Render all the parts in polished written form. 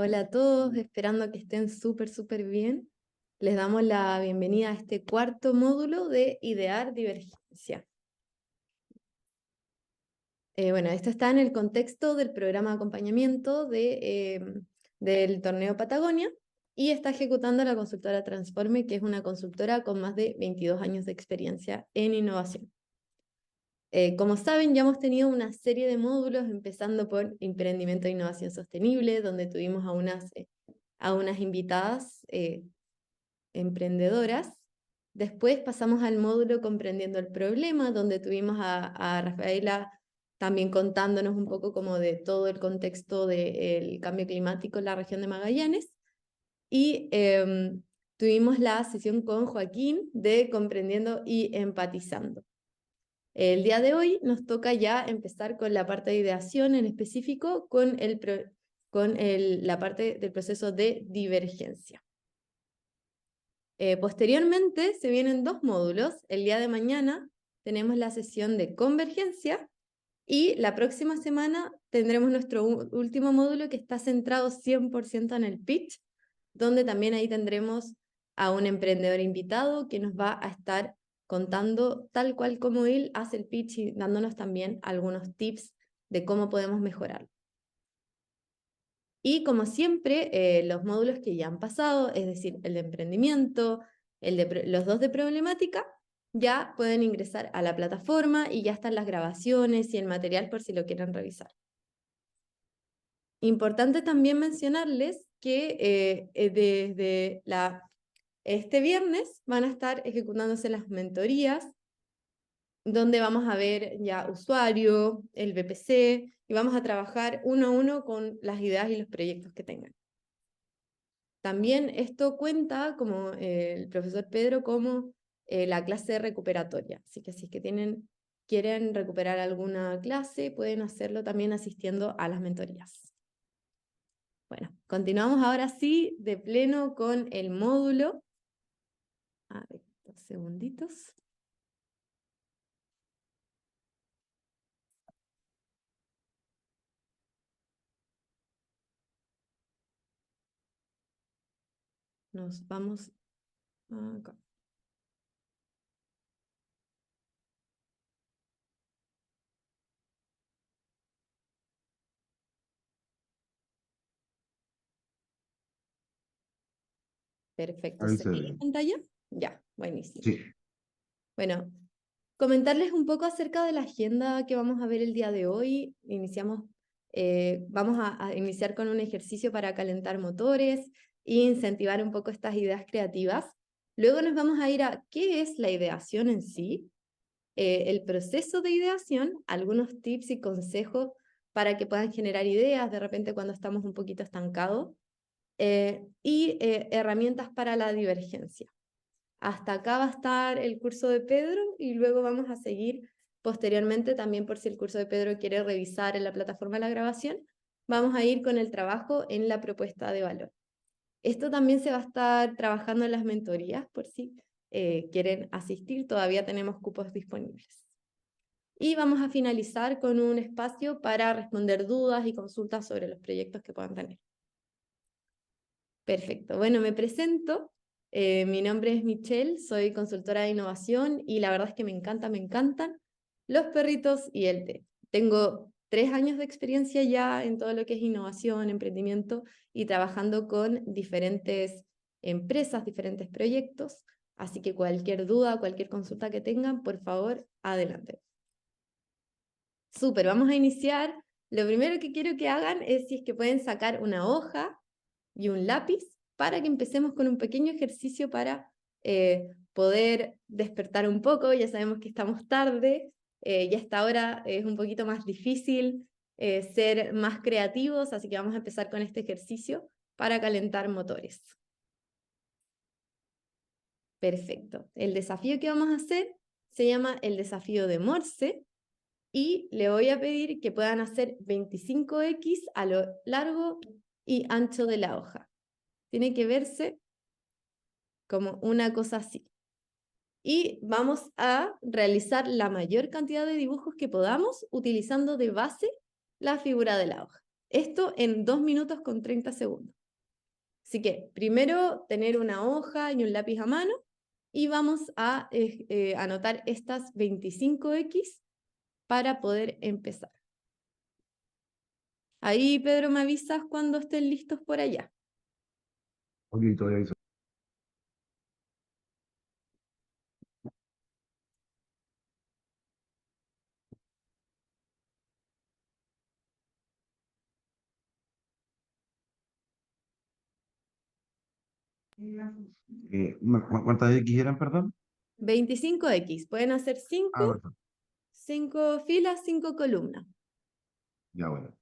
Hola a todos, esperando que estén súper bien. Les damos la bienvenida a este cuarto módulo de Idear Divergencia. Bueno, esto está en el contexto del programa de acompañamiento del torneo Patagonia y está ejecutando la consultora Transforme, que es una consultora con más de 22 años de experiencia en innovación. Como saben, ya hemos tenido una serie de módulos, empezando por Emprendimiento e Innovación Sostenible, donde tuvimos a unas invitadas emprendedoras. Después pasamos al módulo Comprendiendo el Problema, donde tuvimos a Rafaela también contándonos un poco como de todo el contexto del cambio climático en la región de Magallanes. Y tuvimos la sesión con Joaquín de Comprendiendo y Empatizando. El día de hoy nos toca ya empezar con la parte de ideación, en específico con la parte del proceso de divergencia. Posteriormente se vienen dos módulos. El día de mañana tenemos la sesión de convergencia y la próxima semana tendremos nuestro último módulo, que está centrado 100% en el pitch, donde también ahí tendremos a un emprendedor invitado que nos va a estar contando tal cual como él hace el pitch y dándonos también algunos tips de cómo podemos mejorar. Y como siempre, los módulos que ya han pasado, es decir, el de emprendimiento, los dos de problemática, ya pueden ingresar a la plataforma y ya están las grabaciones y el material por si lo quieren revisar. Importante también mencionarles que desde este viernes van a estar ejecutándose las mentorías, donde vamos a ver ya usuario, el BPC, y vamos a trabajar uno a uno con las ideas y los proyectos que tengan. También esto cuenta, como el profesor Pedro, como la clase recuperatoria. Así que si es que quieren recuperar alguna clase, pueden hacerlo también asistiendo a las mentorías. Bueno, continuamos ahora sí de pleno con el módulo. A ver, 2 segunditos. Nos vamos acá. Perfecto. Ahí ¿Se se ve la ve. pantalla? Ya, buenísimo. Sí, Bueno, comentarles un poco acerca de la agenda que vamos a ver el día de hoy. Vamos a iniciar con un ejercicio para calentar motores e incentivar un poco estas ideas creativas. Luego nos vamos a ir a qué es la ideación en sí, el proceso de ideación, algunos tips y consejos para que puedan generar ideas de repente cuando estamos un poquito estancados, y herramientas para la divergencia. Hasta acá va a estar el curso de Pedro y luego vamos a seguir posteriormente, también por si el curso de Pedro quiere revisar en la plataforma de la grabación, vamos a ir con el trabajo en la propuesta de valor. Esto también se va a estar trabajando en las mentorías, por si quieren asistir, todavía tenemos cupos disponibles. Y vamos a finalizar con un espacio para responder dudas y consultas sobre los proyectos que puedan tener. Perfecto. Bueno, me presento. Mi nombre es Michelle, soy consultora de innovación y la verdad es que me encantan los perritos y el té. Tengo 3 años de experiencia ya en todo lo que es innovación, emprendimiento y trabajando con diferentes empresas, diferentes proyectos. Así que cualquier duda, cualquier consulta que tengan, por favor, adelante. Súper, vamos a iniciar. Lo primero que quiero que hagan es si es que pueden sacar una hoja y un lápiz para que empecemos con un pequeño ejercicio para poder despertar un poco. Ya sabemos que estamos tarde y hasta ahora es un poquito más difícil ser más creativos, así que vamos a empezar con este ejercicio para calentar motores. Perfecto. El desafío que vamos a hacer se llama el desafío de Morse y le voy a pedir que puedan hacer 25x a lo largo y ancho de la hoja. Tiene que verse como una cosa así. Y vamos a realizar la mayor cantidad de dibujos que podamos utilizando de base la figura de la hoja. Esto en 2 minutos con 30 segundos. Así que primero tener una hoja y un lápiz a mano y vamos a anotar estas 25X para poder empezar. Ahí, Pedro, me avisas cuando estén listos por allá. Ok, todavía aviso. ¿Cuántas X eran, perdón? 25X, pueden hacer Ah, 5, perfecto. 5 filas, 5 columnas. Ya, bueno.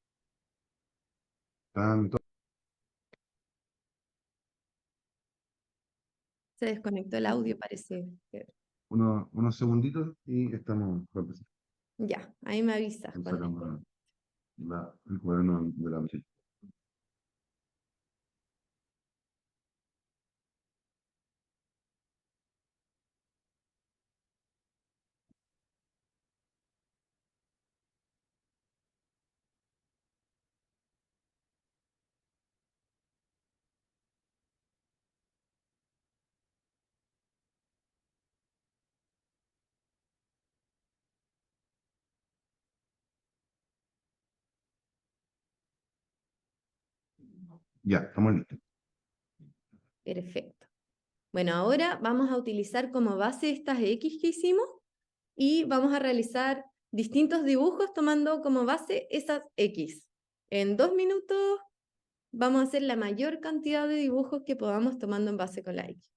Tanto, Se desconectó el audio, parece. unos segunditos y estamos por empezar. Ya, ahí me avisas cuando. Sacamos el cuaderno de la mochila. Ya, estamos listos. Perfecto. Bueno, ahora vamos a utilizar como base estas X que hicimos y vamos a realizar distintos dibujos tomando como base esas X. En 2 minutos vamos a hacer la mayor cantidad de dibujos que podamos tomando en base con la X.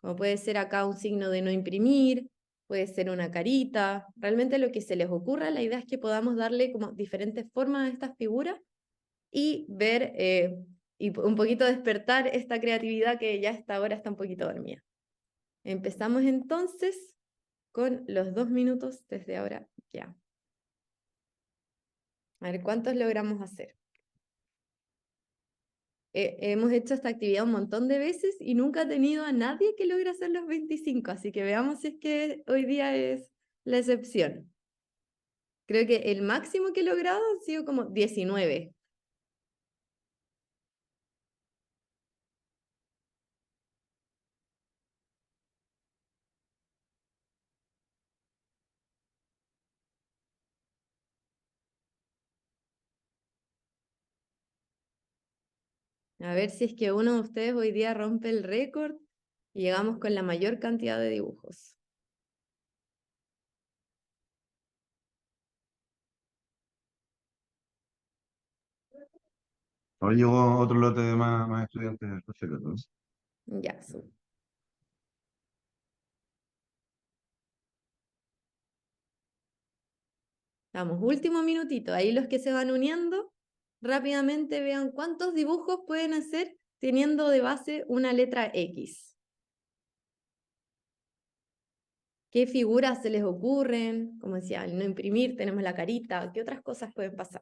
Como puede ser acá un signo de no imprimir, puede ser una carita, realmente lo que se les ocurra, la idea es que podamos darle como diferentes formas a estas figuras y ver y un poquito despertar esta creatividad que ya hasta ahora está un poquito dormida. Empezamos entonces con los 2 minutos desde ahora ya. A ver, ¿cuántos logramos hacer? Hemos hecho esta actividad un montón de veces y nunca he tenido a nadie que logre hacer los 25, así que veamos si es que hoy día es la excepción. Creo que el máximo que he logrado han sido como 19. A ver si es que uno de ustedes hoy día rompe el récord y llegamos con la mayor cantidad de dibujos. Ahora llegó otro lote de más estudiantes por si acaso. Ya, vamos, último minutito. Ahí los que se van uniendo, rápidamente vean cuántos dibujos pueden hacer teniendo de base una letra X. ¿Qué figuras se les ocurren? Como decía, al no imprimir tenemos la carita. ¿Qué otras cosas pueden pasar?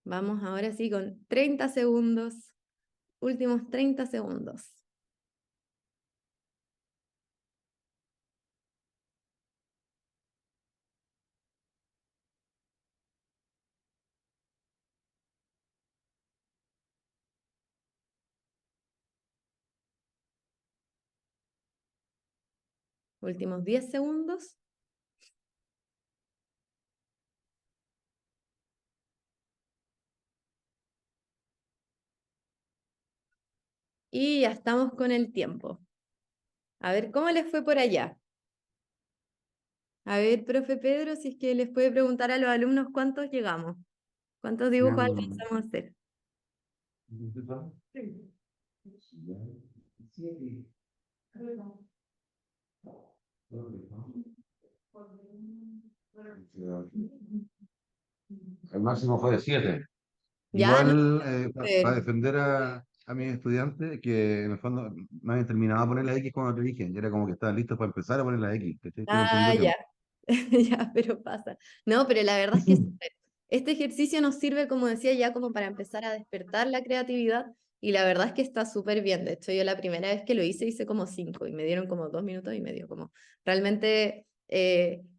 Vamos ahora sí con 30 segundos. Últimos 30 segundos. Últimos 10 segundos. Y ya estamos con el tiempo. A ver, ¿cómo les fue por allá? A ver, profe Pedro, si es que les puede preguntar a los alumnos cuántos llegamos. ¿Cuántos dibujos Eran- alcanzamos a hacer? El máximo fue de 7. Ya, no, Igual, para súper. defender a mis estudiantes, que en el fondo no habían terminado de poner la X cuando te dije, y era como que estaban listos para empezar a poner la X, ¿cachai? Tiene un poquito Ah, de ya. tiempo. Ya, pero pasa. No, pero la verdad es que súper. Este ejercicio nos sirve, como decía, ya como para empezar a despertar la creatividad y la verdad es que está súper bien. De hecho, yo la primera vez que lo hice como 5 y me dieron como 2 minutos y medio. Como realmente,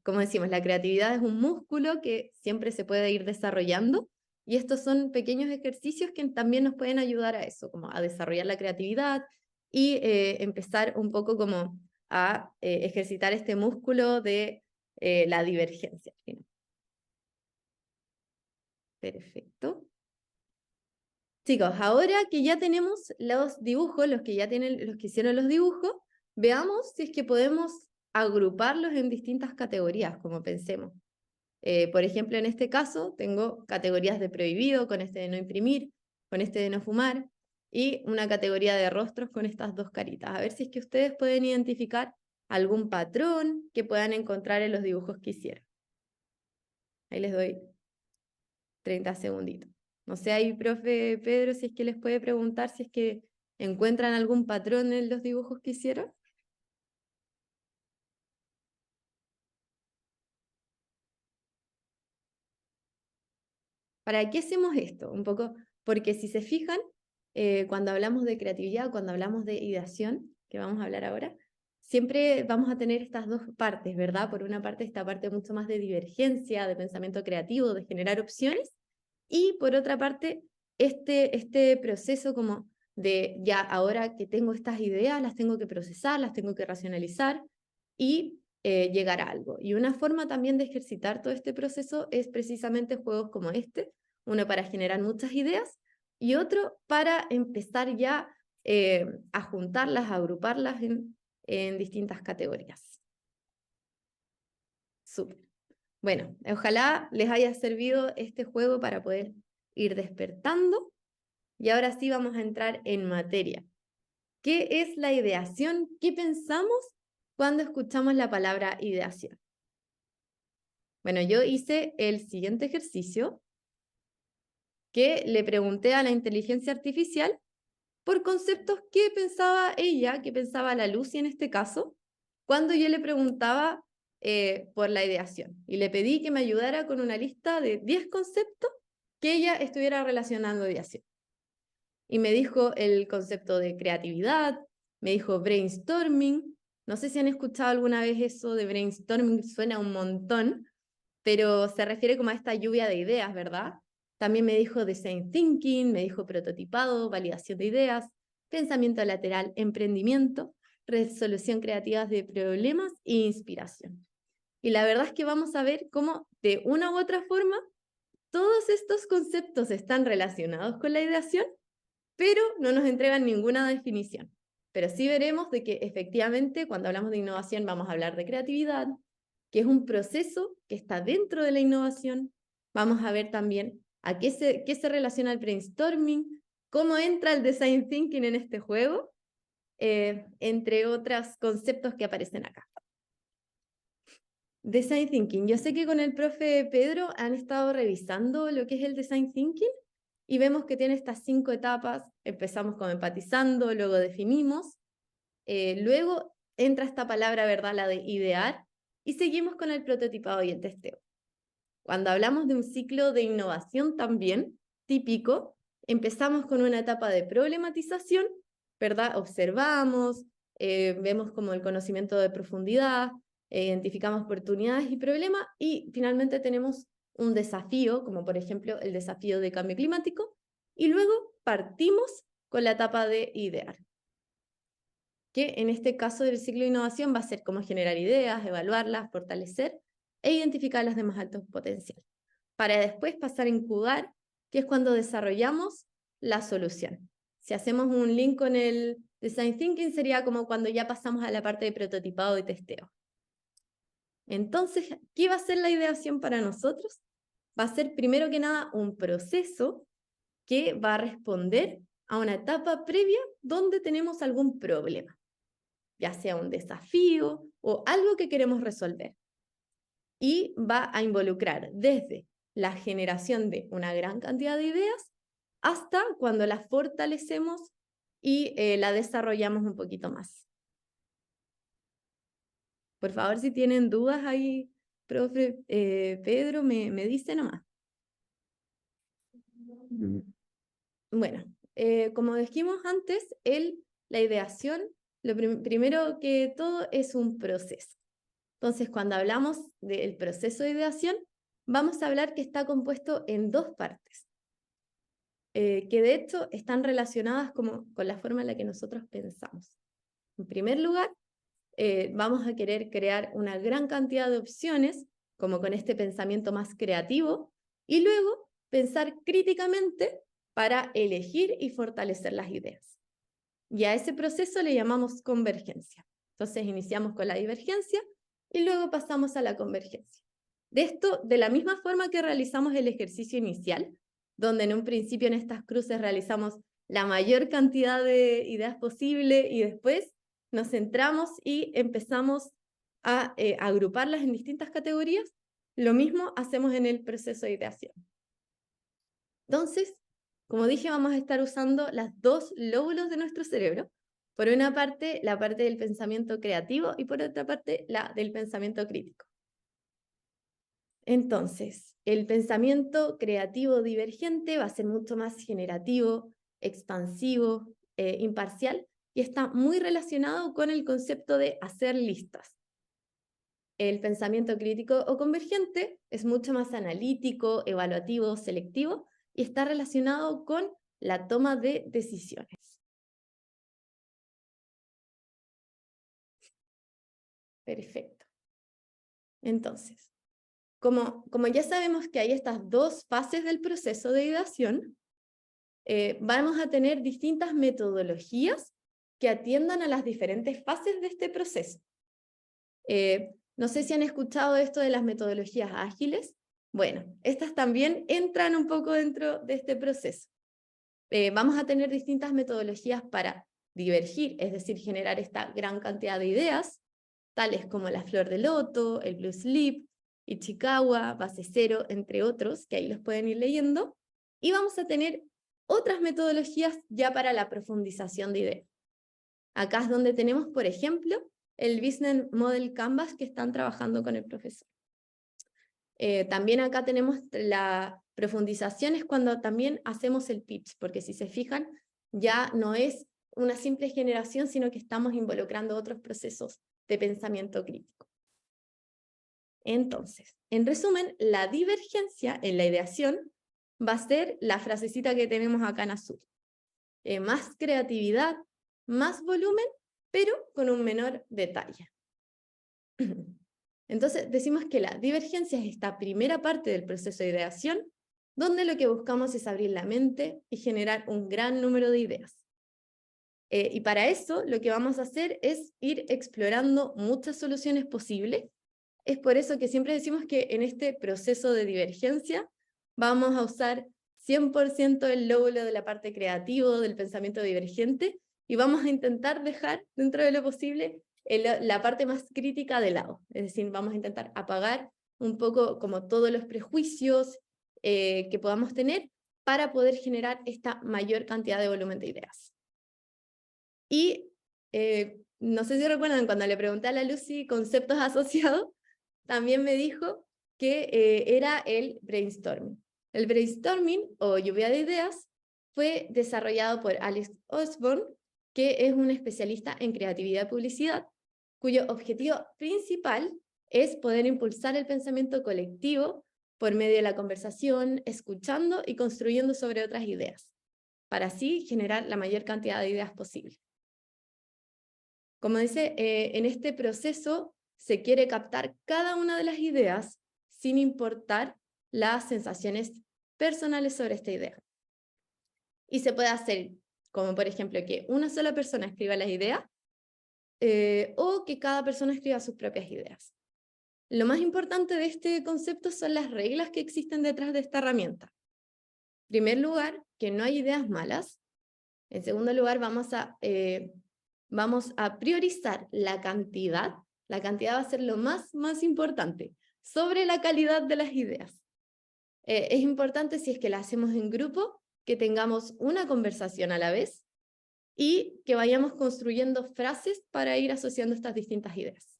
como decimos, la creatividad es un músculo que siempre se puede ir desarrollando y estos son pequeños ejercicios que también nos pueden ayudar a eso, como a desarrollar la creatividad y empezar un poco como a ejercitar este músculo de la divergencia. Perfecto. Chicos, ahora que ya tenemos los dibujos, los que hicieron los dibujos, veamos si es que podemos agruparlos en distintas categorías, como pensemos. Por ejemplo, en este caso, tengo categorías de prohibido, con este de no imprimir, con este de no fumar, y una categoría de rostros con estas dos caritas. A ver si es que ustedes pueden identificar algún patrón que puedan encontrar en los dibujos que hicieron. Ahí les doy 30 segunditos. No sé ahí, profe Pedro, si es que les puede preguntar si es que encuentran algún patrón en los dibujos que hicieron. ¿Para qué hacemos esto? Un poco, porque si se fijan, cuando hablamos de creatividad, cuando hablamos de ideación, que vamos a hablar ahora, siempre vamos a tener estas dos partes, ¿verdad? Por una parte, esta parte mucho más de divergencia, de pensamiento creativo, de generar opciones, y por otra parte, este proceso como de ya ahora que tengo estas ideas, las tengo que procesar, las tengo que racionalizar y llegar a algo. Y una forma también de ejercitar todo este proceso es precisamente juegos como este, uno para generar muchas ideas y otro para empezar ya a juntarlas, a agruparlas en distintas categorías. Súper. Bueno, ojalá les haya servido este juego para poder ir despertando. Y ahora sí vamos a entrar en materia. ¿Qué es la ideación? ¿Qué pensamos cuando escuchamos la palabra ideación? Bueno, yo hice el siguiente ejercicio que le pregunté a la inteligencia artificial por conceptos que pensaba ella, que pensaba la Lucy en este caso, cuando yo le preguntaba por la ideación. Y le pedí que me ayudara con una lista de 10 conceptos que ella estuviera relacionando ideación. Y me dijo el concepto de creatividad, me dijo brainstorming. No sé si han escuchado alguna vez eso de brainstorming, suena un montón, pero se refiere como a esta lluvia de ideas, ¿verdad? También me dijo design thinking, me dijo prototipado, validación de ideas, pensamiento lateral, emprendimiento, resolución creativa de problemas e inspiración. Y la verdad es que vamos a ver cómo de una u otra forma todos estos conceptos están relacionados con la ideación, pero no nos entregan ninguna definición. Pero sí veremos de que efectivamente cuando hablamos de innovación vamos a hablar de creatividad, que es un proceso que está dentro de la innovación. Vamos a ver también a qué se relaciona el brainstorming, cómo entra el design thinking en este juego, entre otros conceptos que aparecen acá. Design thinking. Yo sé que con el profe Pedro han estado revisando lo que es el design thinking y vemos que tiene estas 5 etapas. Empezamos con empatizando, luego definimos, luego entra esta palabra, ¿verdad? La de idear, y seguimos con el prototipado y el testeo. Cuando hablamos de un ciclo de innovación también típico, empezamos con una etapa de problematización, ¿verdad? Observamos, vemos como el conocimiento de profundidad, identificamos oportunidades y problemas, y finalmente tenemos un desafío, como por ejemplo el desafío de cambio climático, y luego partimos con la etapa de idear, que en este caso del ciclo de innovación va a ser cómo generar ideas, evaluarlas, fortalecer e identificar las de más alto potencial, para después pasar a incubar, que es cuando desarrollamos la solución. Si hacemos un link con el Design Thinking, sería como cuando ya pasamos a la parte de prototipado y testeo. Entonces, ¿qué va a ser la ideación para nosotros? Va a ser primero que nada un proceso que va a responder a una etapa previa donde tenemos algún problema, ya sea un desafío o algo que queremos resolver. Y va a involucrar desde la generación de una gran cantidad de ideas hasta cuando las fortalecemos y la desarrollamos un poquito más. Por favor, si tienen dudas ahí, profe Pedro, me dice nomás. Bueno, como dijimos antes, la ideación, lo primero que todo es un proceso. Entonces, cuando hablamos del proceso de ideación, vamos a hablar que está compuesto en dos partes, que de hecho están relacionadas con la forma en la que nosotros pensamos. En primer lugar, vamos a querer crear una gran cantidad de opciones, como con este pensamiento más creativo, y luego pensar críticamente para elegir y fortalecer las ideas. Y a ese proceso le llamamos convergencia. Entonces iniciamos con la divergencia y luego pasamos a la convergencia. De la misma forma que realizamos el ejercicio inicial, donde en un principio en estas cruces realizamos la mayor cantidad de ideas posible y después nos centramos y empezamos a agruparlas en distintas categorías, lo mismo hacemos en el proceso de ideación. Entonces, como dije, vamos a estar usando las dos lóbulos de nuestro cerebro. Por una parte, la parte del pensamiento creativo y por otra parte, la del pensamiento crítico. Entonces, el pensamiento creativo divergente va a ser mucho más generativo, expansivo, imparcial, y está muy relacionado con el concepto de hacer listas. El pensamiento crítico o convergente es mucho más analítico, evaluativo, selectivo, y está relacionado con la toma de decisiones. Perfecto. Entonces, como ya sabemos que hay estas dos fases del proceso de ideación, vamos a tener distintas metodologías que atiendan a las diferentes fases de este proceso. No sé si han escuchado esto de las metodologías ágiles. Bueno, estas también entran un poco dentro de este proceso. Vamos a tener distintas metodologías para divergir, es decir, generar esta gran cantidad de ideas, tales como la flor de loto, el blue sleep, Ichikawa, base cero, entre otros, que ahí los pueden ir leyendo. Y vamos a tener otras metodologías ya para la profundización de ideas. Acá es donde tenemos, por ejemplo, el Business Model Canvas que están trabajando con el profesor. También acá tenemos la profundización, es cuando también hacemos el pitch, porque si se fijan, ya no es una simple generación, sino que estamos involucrando otros procesos de pensamiento crítico. Entonces, en resumen, la divergencia en la ideación va a ser la frasecita que tenemos acá en azul. Más creatividad, más volumen, pero con un menor detalle. Entonces decimos que la divergencia es esta primera parte del proceso de ideación, donde lo que buscamos es abrir la mente y generar un gran número de ideas. Y para eso lo que vamos a hacer es ir explorando muchas soluciones posibles. Es por eso que siempre decimos que en este proceso de divergencia vamos a usar 100% el lóbulo de la parte creativa, del pensamiento divergente, y vamos a intentar dejar, dentro de lo posible, la parte más crítica de lado. Es decir, vamos a intentar apagar un poco como todos los prejuicios que podamos tener para poder generar esta mayor cantidad de volumen de ideas. Y no sé si recuerdan, cuando le pregunté a la Lucy conceptos asociados, también me dijo que era el brainstorming. El brainstorming, o lluvia de ideas, fue desarrollado por Alex Osborne, que es un especialista en creatividad y publicidad, cuyo objetivo principal es poder impulsar el pensamiento colectivo por medio de la conversación, escuchando y construyendo sobre otras ideas, para así generar la mayor cantidad de ideas posible. Como dice, en este proceso se quiere captar cada una de las ideas sin importar las sensaciones personales sobre esta idea. Y se puede hacer, como por ejemplo, que una sola persona escriba las ideas o que cada persona escriba sus propias ideas. Lo más importante de este concepto son las reglas que existen detrás de esta herramienta. En primer lugar, que no hay ideas malas. En segundo lugar, vamos a priorizar la cantidad. La cantidad va a ser lo más importante sobre la calidad de las ideas. Es importante, si es que la hacemos en grupo, que tengamos una conversación a la vez y que vayamos construyendo frases para ir asociando estas distintas ideas.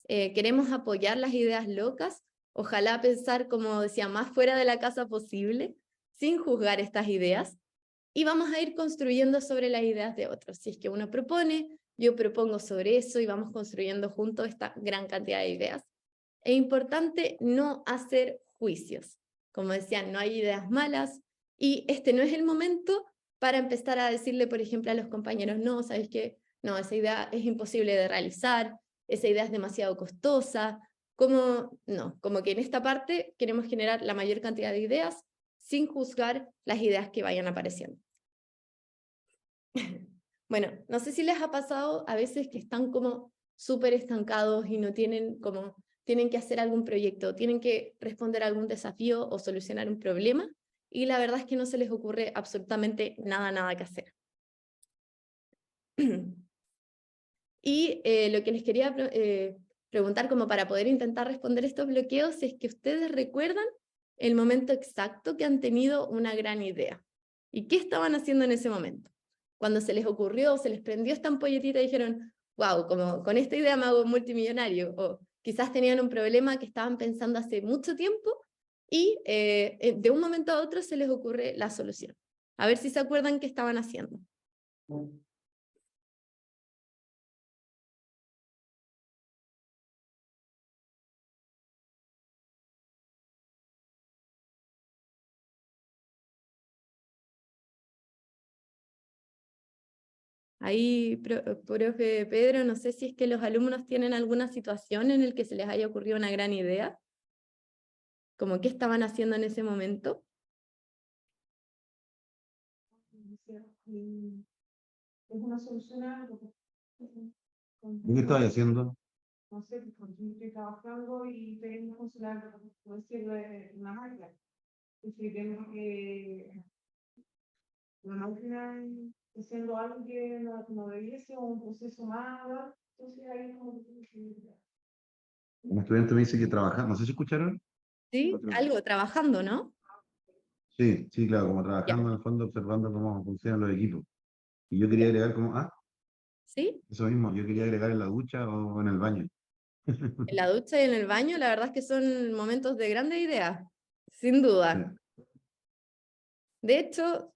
Queremos apoyar las ideas locas, ojalá pensar, como decía, más fuera de la casa posible, sin juzgar estas ideas. y vamos a ir construyendo sobre las ideas de otros. Si es que uno propone, yo propongo sobre eso y vamos construyendo juntos esta gran cantidad de ideas. Es importante no hacer juicios. Como decían, no hay ideas malas y este no es el momento para empezar a decirle, por ejemplo, a los compañeros, no, ¿sabes qué? No, esa idea es imposible de realizar, esa idea es demasiado costosa. Como que en esta parte queremos generar la mayor cantidad de ideas sin juzgar las ideas que vayan apareciendo. Bueno, no sé si les ha pasado a veces que están como súper estancados y no tienen tienen que hacer algún proyecto, tienen que responder a algún desafío o solucionar un problema, y la verdad es que no se les ocurre absolutamente nada que hacer. Y lo que les quería preguntar como para poder intentar responder estos bloqueos es que ustedes recuerdan el momento exacto que han tenido una gran idea. ¿Y qué estaban haciendo en ese momento? Cuando se les ocurrió, se les prendió esta ampolletita y dijeron, wow, como con esta idea me hago multimillonario. O quizás tenían un problema que estaban pensando hace mucho tiempo y de un momento a otro se les ocurre la solución. A ver si se acuerdan qué estaban haciendo. Ahí, profe Pedro, no sé si es que los alumnos tienen alguna situación en la que se les haya ocurrido una gran idea, como qué estaban haciendo en ese momento. Es una solución a algo. ¿Qué estabas haciendo? No sé, pues, yo estoy trabajando y tengo que funcionar, por decirlo, una máquina. Y si tengo que una máquina haciendo algo que no debiese o un proceso más, entonces ahí como que Un estudiante me dice que trabaja, no sé si escucharon. Sí, algo trabajando, ¿no? Sí, sí, claro, como Ya. trabajando en el fondo, observando cómo funcionan los equipos. Y yo quería agregar como, ¿Sí? eso mismo, yo quería agregar en la ducha o en el baño. En la ducha y en el baño, la verdad es que son momentos de grandes ideas, sin Sí. duda. De hecho,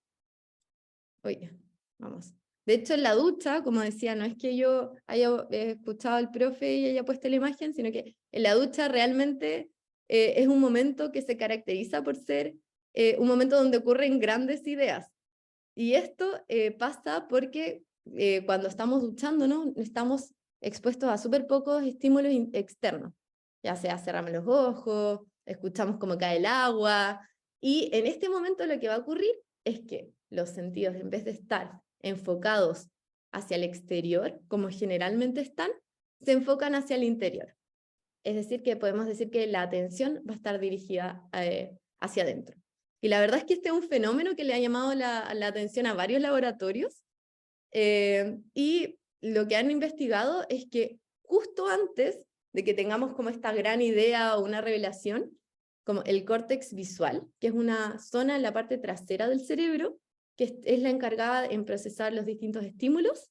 oye, vamos. De hecho, en la ducha, como decía, no es que yo haya escuchado al profe y haya puesto la imagen, sino que en la ducha realmente es un momento que se caracteriza por ser un momento donde ocurren grandes ideas. Y esto pasa porque cuando estamos duchando, ¿no? Estamos expuestos a súper pocos estímulos externos. Ya sea cerramos los ojos, escuchamos cómo cae el agua, y en este momento lo que va a ocurrir es que los sentidos, en vez de estar enfocados hacia el exterior, como generalmente están, se enfocan hacia el interior. Es decir, que podemos decir que la atención va a estar dirigida hacia adentro. Y la verdad es que este es un fenómeno que le ha llamado la atención a varios laboratorios, y lo que han investigado es que justo antes de que tengamos como esta gran idea o una revelación, como el córtex visual, que es una zona en la parte trasera del cerebro, que es la encargada en procesar los distintos estímulos,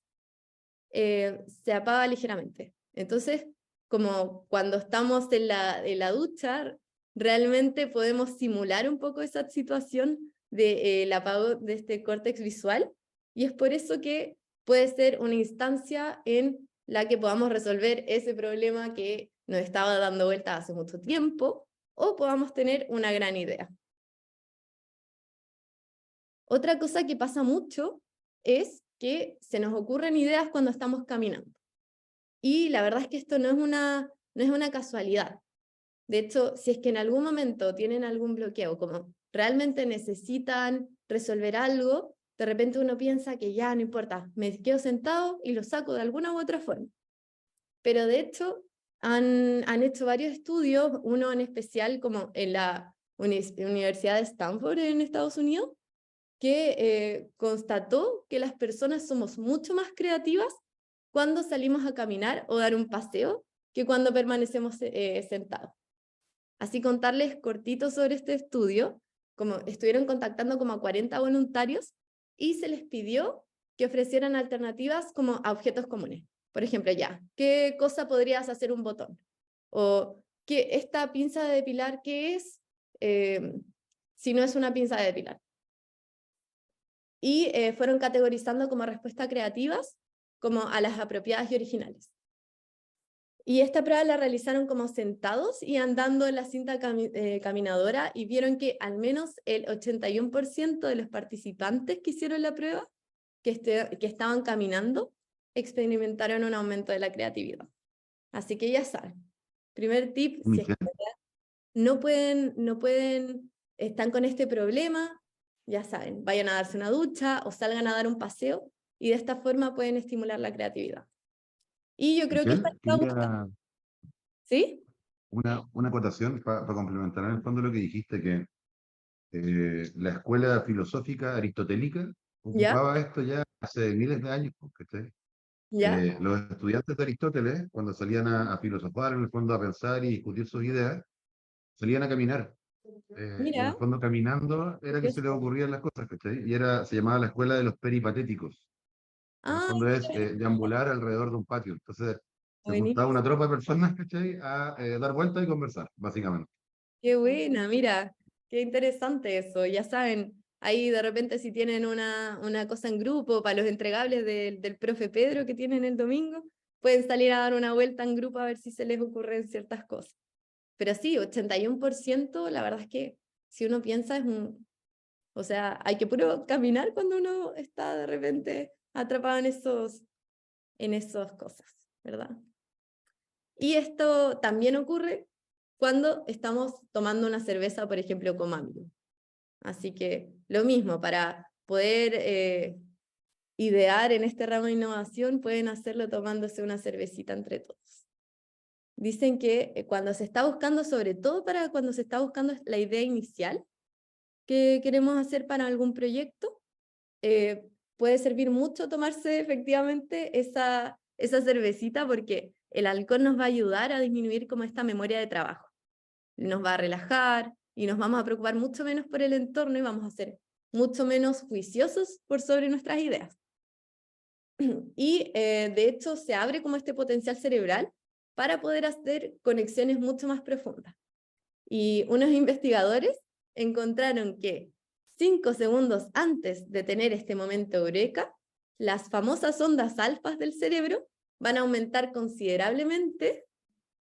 se apaga ligeramente. Entonces, como cuando estamos en la ducha, realmente podemos simular un poco esa situación del apago de este córtex visual, y es por eso que puede ser una instancia en la que podamos resolver ese problema que nos estaba dando vuelta hace mucho tiempo, o podamos tener una gran idea. Otra cosa que pasa mucho es que se nos ocurren ideas cuando estamos caminando. Y la verdad es que esto no es una casualidad. De hecho, si es que en algún momento tienen algún bloqueo, como realmente necesitan resolver algo, de repente uno piensa que ya no importa, me quedo sentado y lo saco de alguna u otra forma. Pero de hecho, han hecho varios estudios, uno en especial como en la Universidad de Stanford en Estados Unidos, que constató que las personas somos mucho más creativas cuando salimos a caminar o dar un paseo que cuando permanecemos sentados. Así, contarles cortito sobre este estudio, como estuvieron contactando como a 40 voluntarios y se les pidió que ofrecieran alternativas como a objetos comunes. Por ejemplo, ya, ¿qué cosa podrías hacer un botón? O ¿qué, esta pinza de depilar qué es si no es una pinza de depilar? y fueron categorizando como respuestas creativas como a las apropiadas y originales. Y esta prueba la realizaron como sentados y andando en la cinta caminadora, y vieron que al menos el 81% de los participantes que hicieron la prueba, que estaban caminando, experimentaron un aumento de la creatividad. Así que ya saben, primer tip, si es que no pueden, están con este problema, ya saben, vayan a darse una ducha o salgan a dar un paseo, y de esta forma pueden estimular la creatividad. Y yo creo que esta Michelle, quería ¿sí? una acotación para complementar en el fondo lo que dijiste, que la escuela filosófica aristotélica ¿Ya? ocupaba esto ya hace miles de años, ¿cachai? ¿Ya? Los estudiantes de Aristóteles, cuando salían a filosofar, en el fondo a pensar y discutir sus ideas, salían a caminar. Y en el Mira, fondo caminando era que se les curioso. ocurrían las cosas, ¿cachai? Y se llamaba la escuela de los peripatéticos. En el Ah, fondo es deambular alrededor de un patio. Entonces se juntaba buenísimo. una tropa de personas, ¿cachai? A dar vueltas y conversar, básicamente. Qué buena, mira, qué interesante eso. Ya saben, ahí de repente si tienen una cosa en grupo para los entregables del profe Pedro que tienen el domingo, pueden salir a dar una vuelta en grupo a ver si se les ocurren ciertas cosas. Pero sí, 81%, la verdad es que si uno piensa o sea, hay que puro caminar cuando uno está de repente atrapado en esas cosas, ¿verdad? Y esto también ocurre cuando estamos tomando una cerveza, por ejemplo, con amigos. Así que lo mismo, para poder idear en este ramo de innovación, pueden hacerlo tomándose una cervecita entre todos. Dicen que cuando se está buscando, sobre todo para cuando se está buscando la idea inicial que queremos hacer para algún proyecto, puede servir mucho tomarse efectivamente esa cervecita, porque el alcohol nos va a ayudar a disminuir como esta memoria de trabajo. Nos va a relajar y nos vamos a preocupar mucho menos por el entorno y vamos a ser mucho menos juiciosos por sobre nuestras ideas. Y de hecho se abre como este potencial cerebral para poder hacer conexiones mucho más profundas. Y unos investigadores encontraron que 5 segundos antes de tener este momento eureka, las famosas ondas alfas del cerebro van a aumentar considerablemente,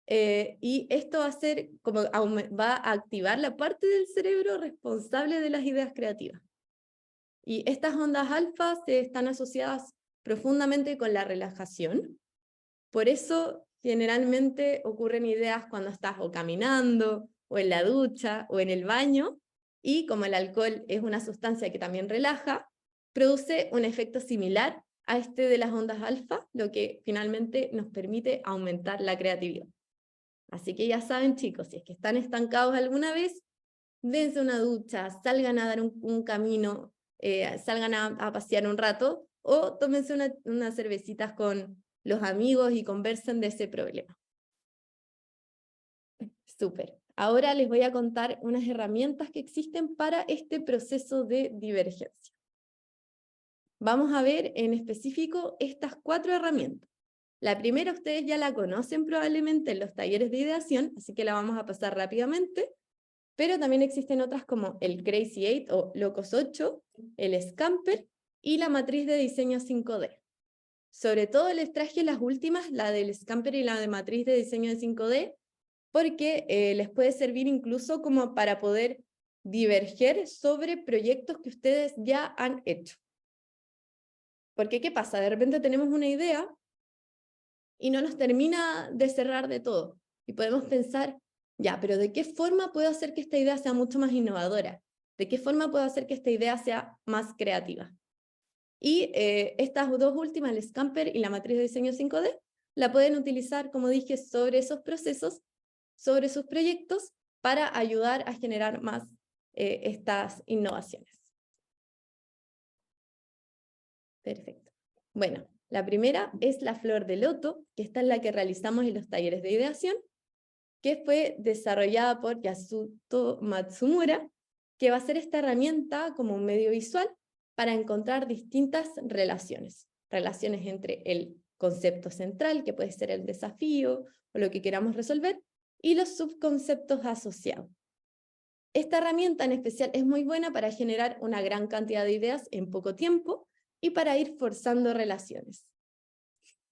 y esto va a ser como va a activar la parte del cerebro responsable de las ideas creativas. Y estas ondas alfas están asociadas profundamente con la relajación. Por eso generalmente ocurren ideas cuando estás o caminando, o en la ducha, o en el baño, y como el alcohol es una sustancia que también relaja, produce un efecto similar a este de las ondas alfa, lo que finalmente nos permite aumentar la creatividad. Así que ya saben, chicos, si es que están estancados alguna vez, dense una ducha, salgan a dar un camino, salgan a pasear un rato, o tómense unas cervecitas con los amigos y conversen de ese problema. Súper. Ahora les voy a contar unas herramientas que existen para este proceso de divergencia. Vamos a ver en específico estas 4 herramientas. La primera ustedes ya la conocen probablemente en los talleres de ideación, así que la vamos a pasar rápidamente, pero también existen otras como el Crazy 8 o Locos 8, el Scamper y la matriz de diseño 5D. Sobre todo les traje las últimas, la del Scamper y la de matriz de diseño de 5D, porque les puede servir incluso como para poder diverger sobre proyectos que ustedes ya han hecho. Porque ¿qué pasa? De repente tenemos una idea y no nos termina de cerrar de todo. Y podemos pensar, ya, pero ¿de qué forma puedo hacer que esta idea sea mucho más innovadora? ¿De qué forma puedo hacer que esta idea sea más creativa? Y estas 2 últimas, el Scamper y la matriz de diseño 5D, la pueden utilizar, como dije, sobre esos procesos, sobre sus proyectos, para ayudar a generar más estas innovaciones. Perfecto. Bueno, la primera es la flor de loto, que esta es la que realizamos en los talleres de ideación, que fue desarrollada por Yasuto Matsumura, que va a ser esta herramienta como un medio visual para encontrar distintas relaciones. Relaciones entre el concepto central, que puede ser el desafío o lo que queramos resolver, y los subconceptos asociados. Esta herramienta en especial es muy buena para generar una gran cantidad de ideas en poco tiempo y para ir forzando relaciones.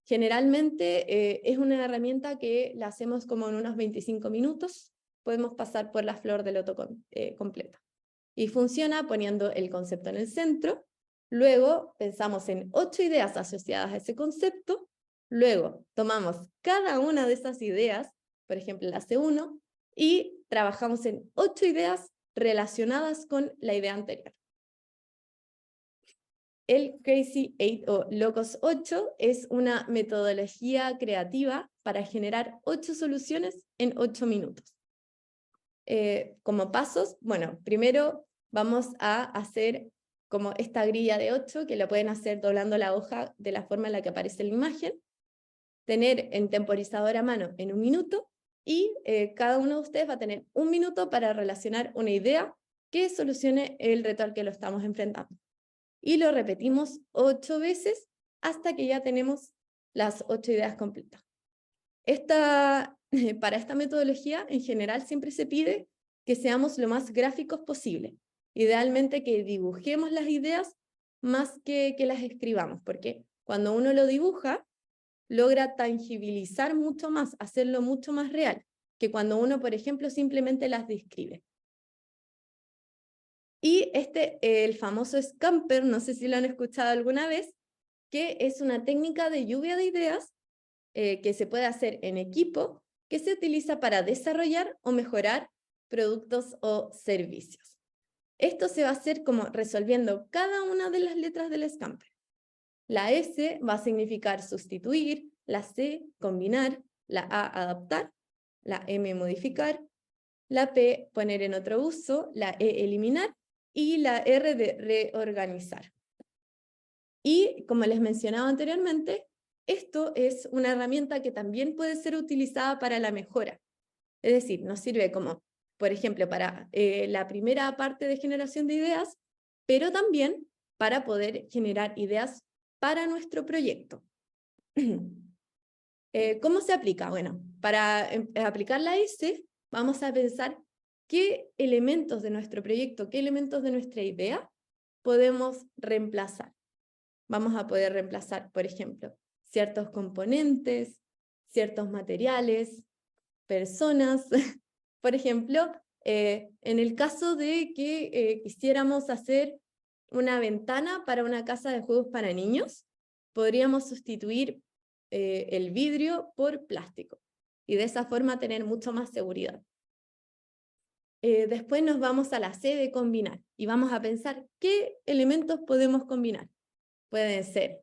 Generalmente es una herramienta que la hacemos como en unos 25 minutos, podemos pasar por la flor del loto completa. Y funciona poniendo el concepto en el centro, luego pensamos en 8 ideas asociadas a ese concepto, luego tomamos cada una de esas ideas, por ejemplo la C1, y trabajamos en 8 ideas relacionadas con la idea anterior. El Crazy 8 o Locos 8 es una metodología creativa para generar 8 soluciones en 8 minutos. Como pasos, bueno, primero vamos a hacer como esta grilla de 8, que lo pueden hacer doblando la hoja de la forma en la que aparece la imagen, tener en temporizador a mano en 1 minuto, y cada uno de ustedes va a tener 1 minuto para relacionar una idea que solucione el reto al que lo estamos enfrentando. Y lo repetimos 8 veces hasta que ya tenemos las 8 ideas completas. Para esta metodología, en general, siempre se pide que seamos lo más gráficos posible. Idealmente que dibujemos las ideas más que las escribamos, porque cuando uno lo dibuja, logra tangibilizar mucho más, hacerlo mucho más real, que cuando uno, por ejemplo, simplemente las describe. Y el famoso Scamper, no sé si lo han escuchado alguna vez, que es una técnica de lluvia de ideas que se puede hacer en equipo, que se utiliza para desarrollar o mejorar productos o servicios. Esto se va a hacer como resolviendo cada una de las letras del Scamper. La S va a significar sustituir, la C combinar, la A adaptar, la M modificar, la P poner en otro uso, la E eliminar y la R de reorganizar. Y como les mencionaba anteriormente, esto es una herramienta que también puede ser utilizada para la mejora. Es decir, nos sirve como, por ejemplo, para la primera parte de generación de ideas, pero también para poder generar ideas para nuestro proyecto. ¿Cómo se aplica? Bueno, para aplicar la S, vamos a pensar qué elementos de nuestro proyecto, qué elementos de nuestra idea podemos reemplazar. Vamos a poder reemplazar, por ejemplo, ciertos componentes, ciertos materiales, personas. Por ejemplo, en el caso de que quisiéramos hacer una ventana para una casa de juegos para niños, podríamos sustituir el vidrio por plástico y de esa forma tener mucho más seguridad. Después nos vamos a la C de combinar y vamos a pensar qué elementos podemos combinar. Pueden ser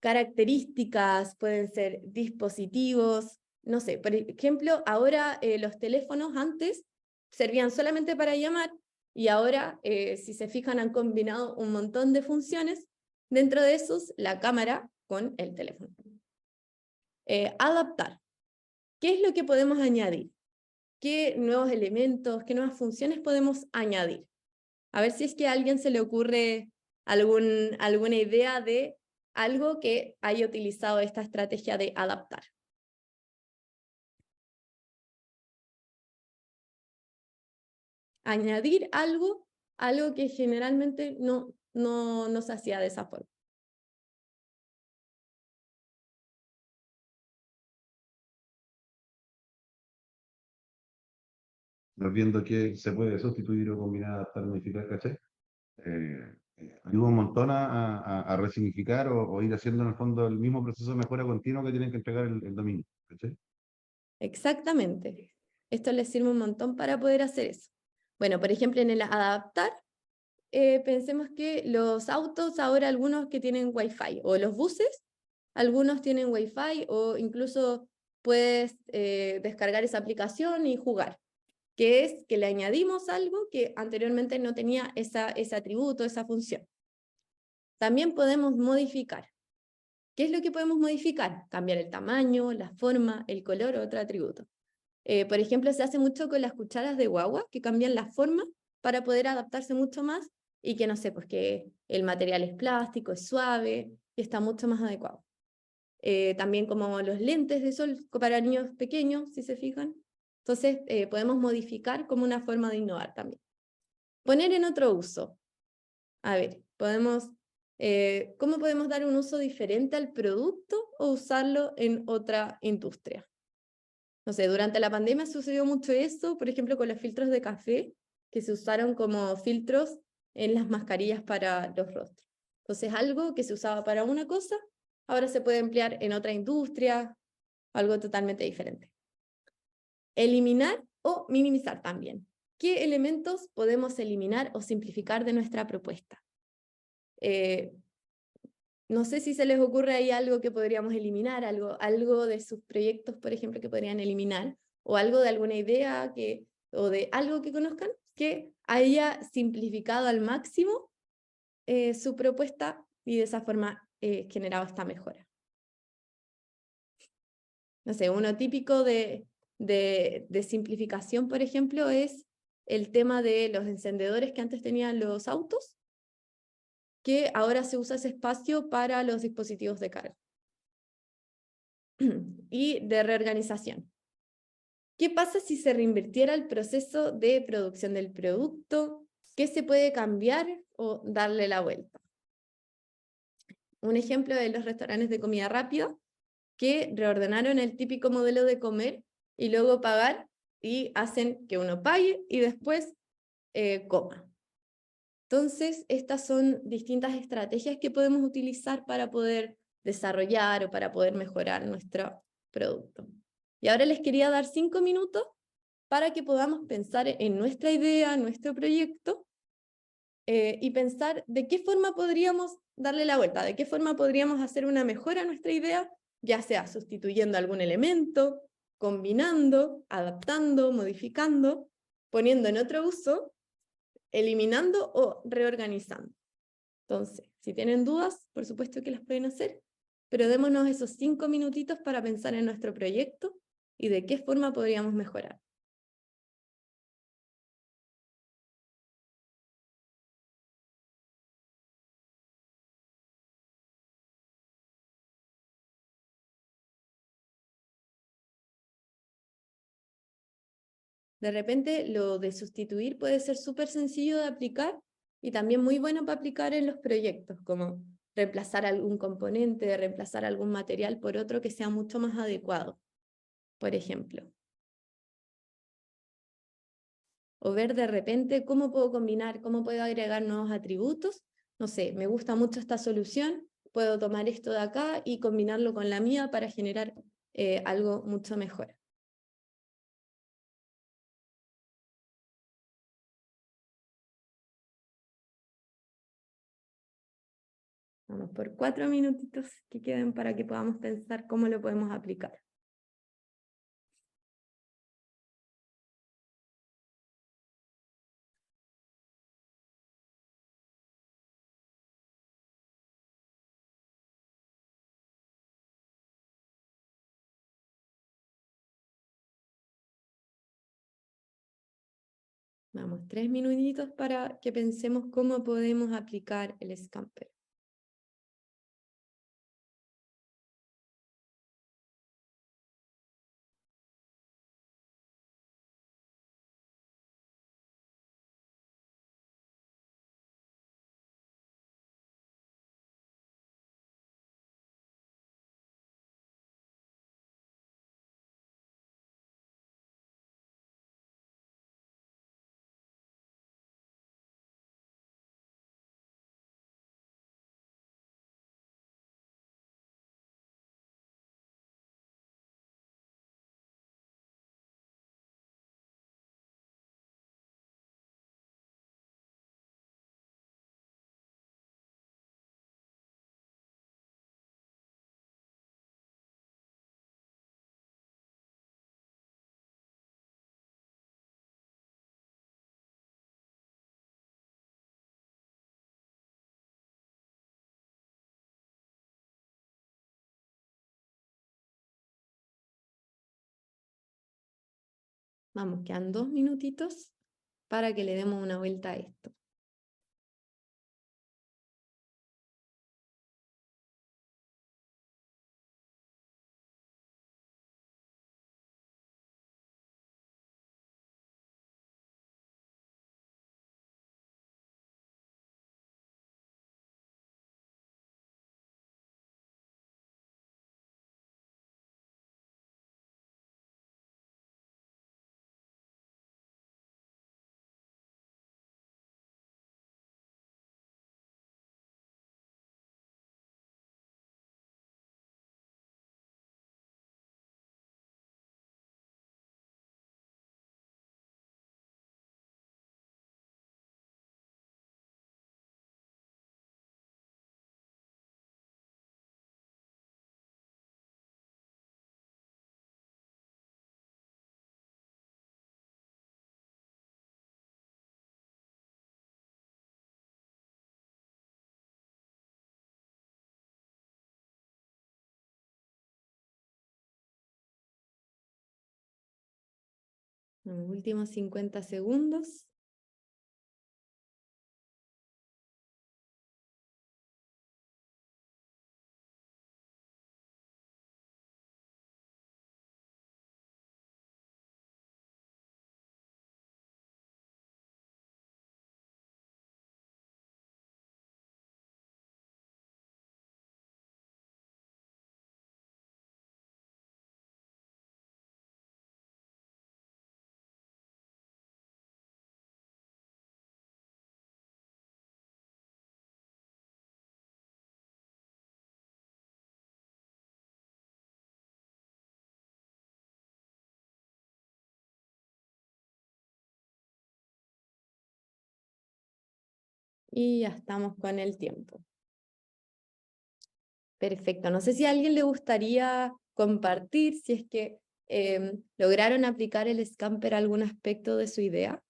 características, pueden ser dispositivos, no sé, por ejemplo, ahora los teléfonos antes servían solamente para llamar y ahora, si se fijan, han combinado un montón de funciones, dentro de esos la cámara con el teléfono. Adaptar. ¿Qué es lo que podemos añadir? ¿Qué nuevos elementos, qué nuevas funciones podemos añadir? A ver si es que a alguien se le ocurre alguna idea de algo que haya utilizado esta estrategia de adaptar. Añadir algo que generalmente no se hacía de esa forma. Nos viendo que se puede sustituir o combinar, adaptar, modificar, ¿cachai? Ayuda un montón a resignificar o ir haciendo en el fondo el mismo proceso de mejora continua que tienen que entregar el dominio, ¿cachai? Exactamente. Esto les sirve un montón para poder hacer eso. Bueno, por ejemplo, en el adaptar, pensemos que los autos ahora algunos que tienen Wi-Fi, o los buses, algunos tienen Wi-Fi, o incluso puedes descargar esa aplicación y jugar, que es que le añadimos algo que anteriormente no tenía ese atributo, esa función. También podemos modificar. ¿Qué es lo que podemos modificar? Cambiar el tamaño, la forma, el color o otro atributo. Por ejemplo, se hace mucho con las cucharas de guagua, que cambian la forma para poder adaptarse mucho más y que, no sé, pues que el material es plástico, es suave y está mucho más adecuado. También como los lentes de sol para niños pequeños, si se fijan, Entonces, podemos modificar como una forma de innovar también. Poner en otro uso. A ver, ¿cómo podemos dar un uso diferente al producto o usarlo en otra industria? No sé, durante la pandemia sucedió mucho eso, por ejemplo, con los filtros de café, que se usaron como filtros en las mascarillas para los rostros. Entonces, algo que se usaba para una cosa, ahora se puede emplear en otra industria, algo totalmente diferente. Eliminar o minimizar también. ¿Qué elementos podemos eliminar o simplificar de nuestra propuesta? No sé si se les ocurre ahí algo que podríamos eliminar, algo de sus proyectos, por ejemplo, que podrían eliminar, o algo de alguna idea o de algo que conozcan que haya simplificado al máximo su propuesta y de esa forma generado esta mejora. No sé, uno típico de simplificación, por ejemplo, es el tema de los encendedores que antes tenían los autos, que ahora se usa ese espacio para los dispositivos de carga. Y de reorganización. ¿Qué pasa si se reinvirtiera el proceso de producción del producto? ¿Qué se puede cambiar o darle la vuelta? Un ejemplo de los restaurantes de comida rápida que reordenaron el típico modelo de comer y luego pagar y hacen que uno pague y después coma. Entonces, estas son distintas estrategias que podemos utilizar para poder desarrollar o para poder mejorar nuestro producto. Y ahora les quería dar 5 minutos para que podamos pensar en nuestra idea, nuestro proyecto, y pensar de qué forma podríamos darle la vuelta, de qué forma podríamos hacer una mejora a nuestra idea, ya sea sustituyendo algún elemento, combinando, adaptando, modificando, poniendo en otro uso, eliminando o reorganizando. Entonces, si tienen dudas, por supuesto que las pueden hacer, pero démonos esos 5 minutitos para pensar en nuestro proyecto y de qué forma podríamos mejorar. De repente, lo de sustituir puede ser súper sencillo de aplicar y también muy bueno para aplicar en los proyectos, como reemplazar algún componente, reemplazar algún material por otro que sea mucho más adecuado, por ejemplo. O ver de repente cómo puedo combinar, cómo puedo agregar nuevos atributos. No sé, me gusta mucho esta solución, puedo tomar esto de acá y combinarlo con la mía para generar algo mucho mejor. Vamos por 4 minutitos que queden para que podamos pensar cómo lo podemos aplicar. Vamos, 3 minutitos para que pensemos cómo podemos aplicar el Scamper. Vamos, quedan 2 minutitos para que le demos una vuelta a esto. Los últimos 50 segundos. Y ya estamos con el tiempo. Perfecto. No sé si a alguien le gustaría compartir si es que lograron aplicar el Scamper a algún aspecto de su idea.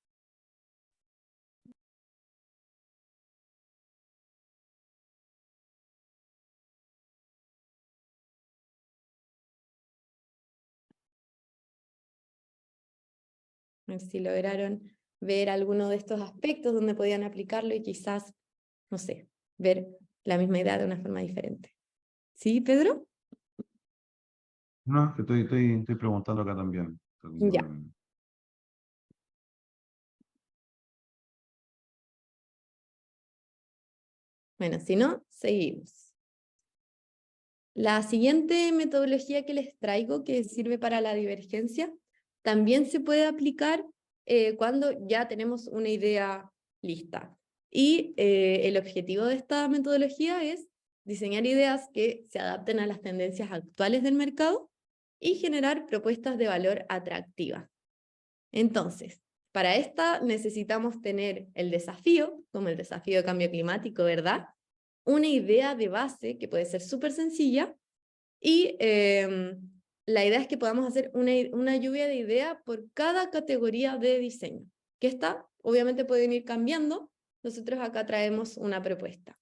A ver si lograron ver alguno de estos aspectos donde podían aplicarlo y quizás, no sé, ver la misma idea de una forma diferente. ¿Sí, Pedro? No, que estoy preguntando acá también. Ya. Bueno, si no, seguimos. La siguiente metodología que les traigo, que sirve para la divergencia, también se puede aplicar cuando ya tenemos una idea lista. Y el objetivo de esta metodología es diseñar ideas que se adapten a las tendencias actuales del mercado y generar propuestas de valor atractivas. Entonces, para esta necesitamos tener el desafío, como el desafío de cambio climático, ¿verdad? Una idea de base que puede ser súper sencilla y la idea es que podamos hacer una lluvia de ideas por cada categoría de diseño, que esta obviamente pueden ir cambiando. Nosotros acá traemos una propuesta.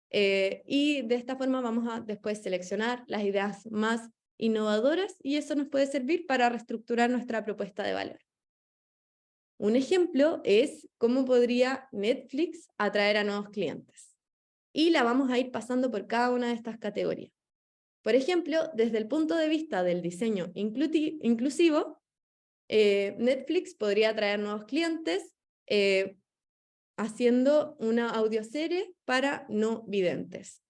Y de esta forma vamos a después seleccionar las ideas más innovadoras y eso nos puede servir para reestructurar nuestra propuesta de valor. Un ejemplo es cómo podría Netflix atraer a nuevos clientes. Y la vamos a ir pasando por cada una de estas categorías. Por ejemplo, desde el punto de vista del diseño inclusivo, Netflix podría atraer nuevos clientes haciendo una audioserie para no videntes.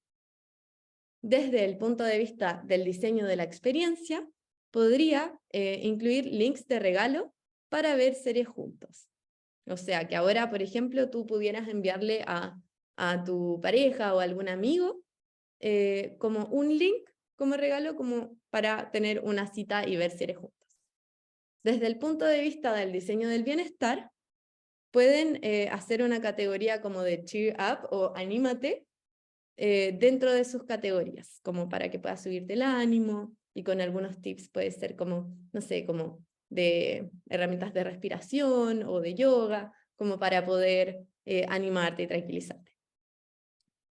Desde el punto de vista del diseño de la experiencia, podría incluir links de regalo para ver series juntos. O sea, que ahora, por ejemplo, tú pudieras enviarle a tu pareja o a algún amigo como un link como regalo como para tener una cita y ver series juntos. Desde el punto de vista del diseño del bienestar, pueden hacer una categoría como de cheer up o anímate dentro de sus categorías, como para que puedas subirte el ánimo y con algunos tips puede ser como, no sé, como de herramientas de respiración o de yoga, como para poder animarte y tranquilizarte.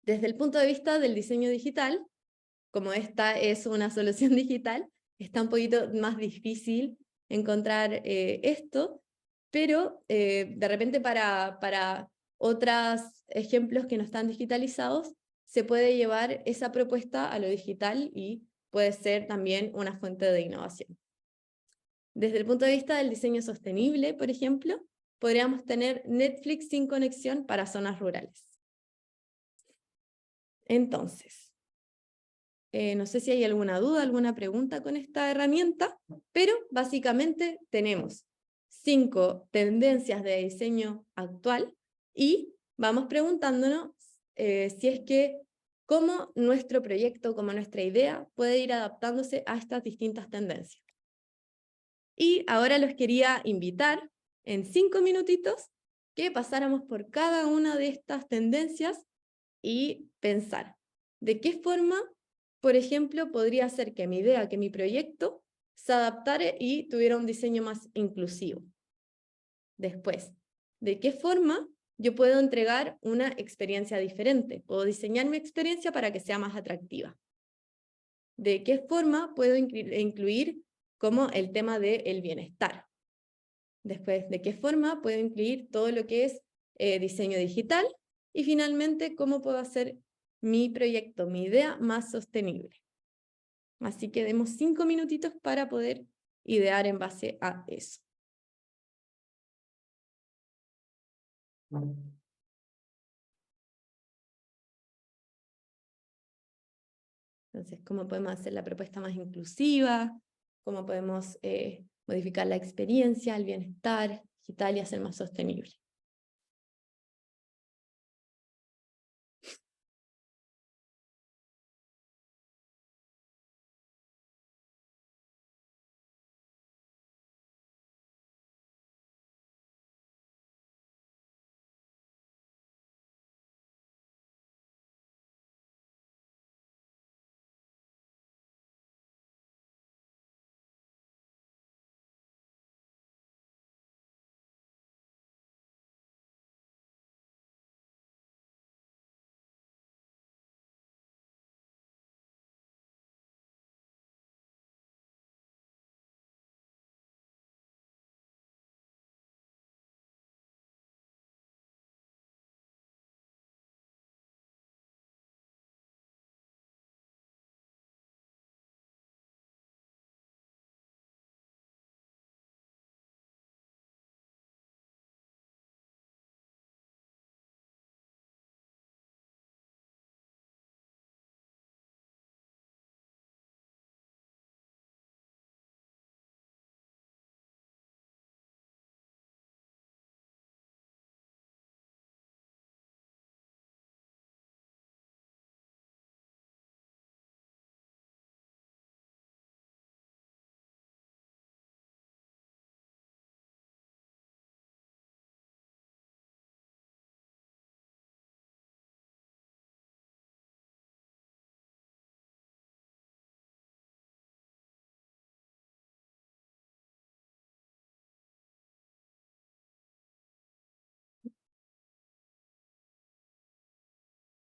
Desde el punto de vista del diseño digital, como esta es una solución digital, está un poquito más difícil encontrar esto, pero de repente para otros ejemplos que no están digitalizados, se puede llevar esa propuesta a lo digital y puede ser también una fuente de innovación. Desde el punto de vista del diseño sostenible, por ejemplo, podríamos tener Netflix sin conexión para zonas rurales. Entonces, no sé si hay alguna duda, alguna pregunta con esta herramienta, pero básicamente tenemos 5 tendencias de diseño actual y vamos preguntándonos si es que cómo nuestro proyecto, como nuestra idea, puede ir adaptándose a estas distintas tendencias. Y ahora los quería invitar en 5 minutitos que pasáramos por cada una de estas tendencias y pensar de qué forma, por ejemplo, podría hacer que mi idea, que mi proyecto se adaptara y tuviera un diseño más inclusivo. Después, de qué forma yo puedo entregar una experiencia diferente, puedo diseñar mi experiencia para que sea más atractiva. De qué forma puedo incluir como el tema del bienestar. Después, ¿de qué forma puedo incluir todo lo que es diseño digital? Y finalmente, ¿cómo puedo hacer mi proyecto, mi idea más sostenible? Así que demos 5 minutitos para poder idear en base a eso. Entonces, ¿cómo podemos hacer la propuesta más inclusiva? ¿Cómo podemos modificar la experiencia, el bienestar digital y hacer más sostenible?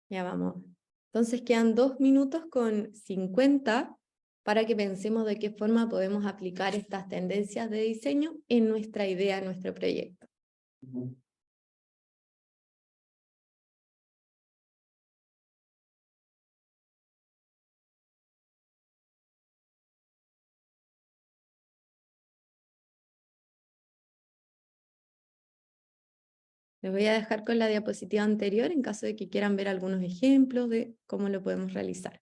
Ya vamos. Entonces quedan 2 minutos con 50 para que pensemos de qué forma podemos aplicar estas tendencias de diseño en nuestra idea, en nuestro proyecto. Les voy a dejar con la diapositiva anterior en caso de que quieran ver algunos ejemplos de cómo lo podemos realizar.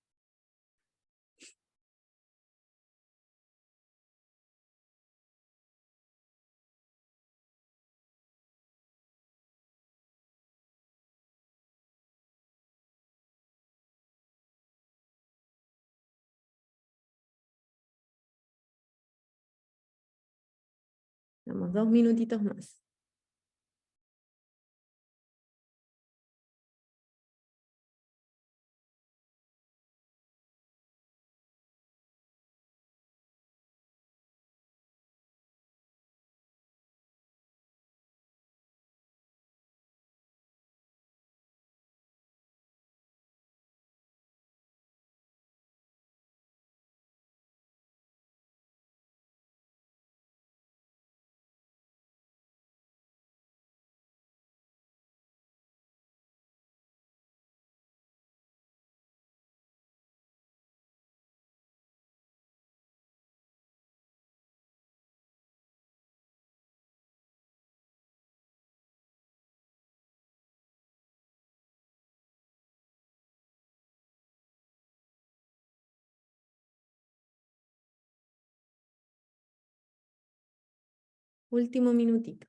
Damos 2 minutitos más. Último minutito.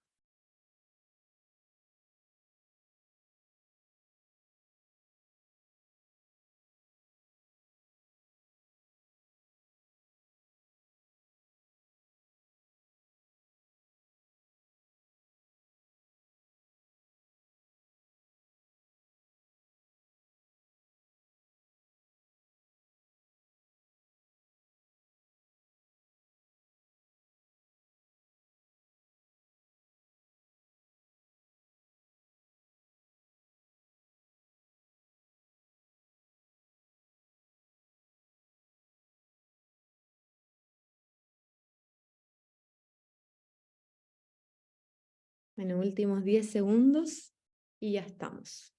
Bueno, últimos 10 segundos y ya estamos.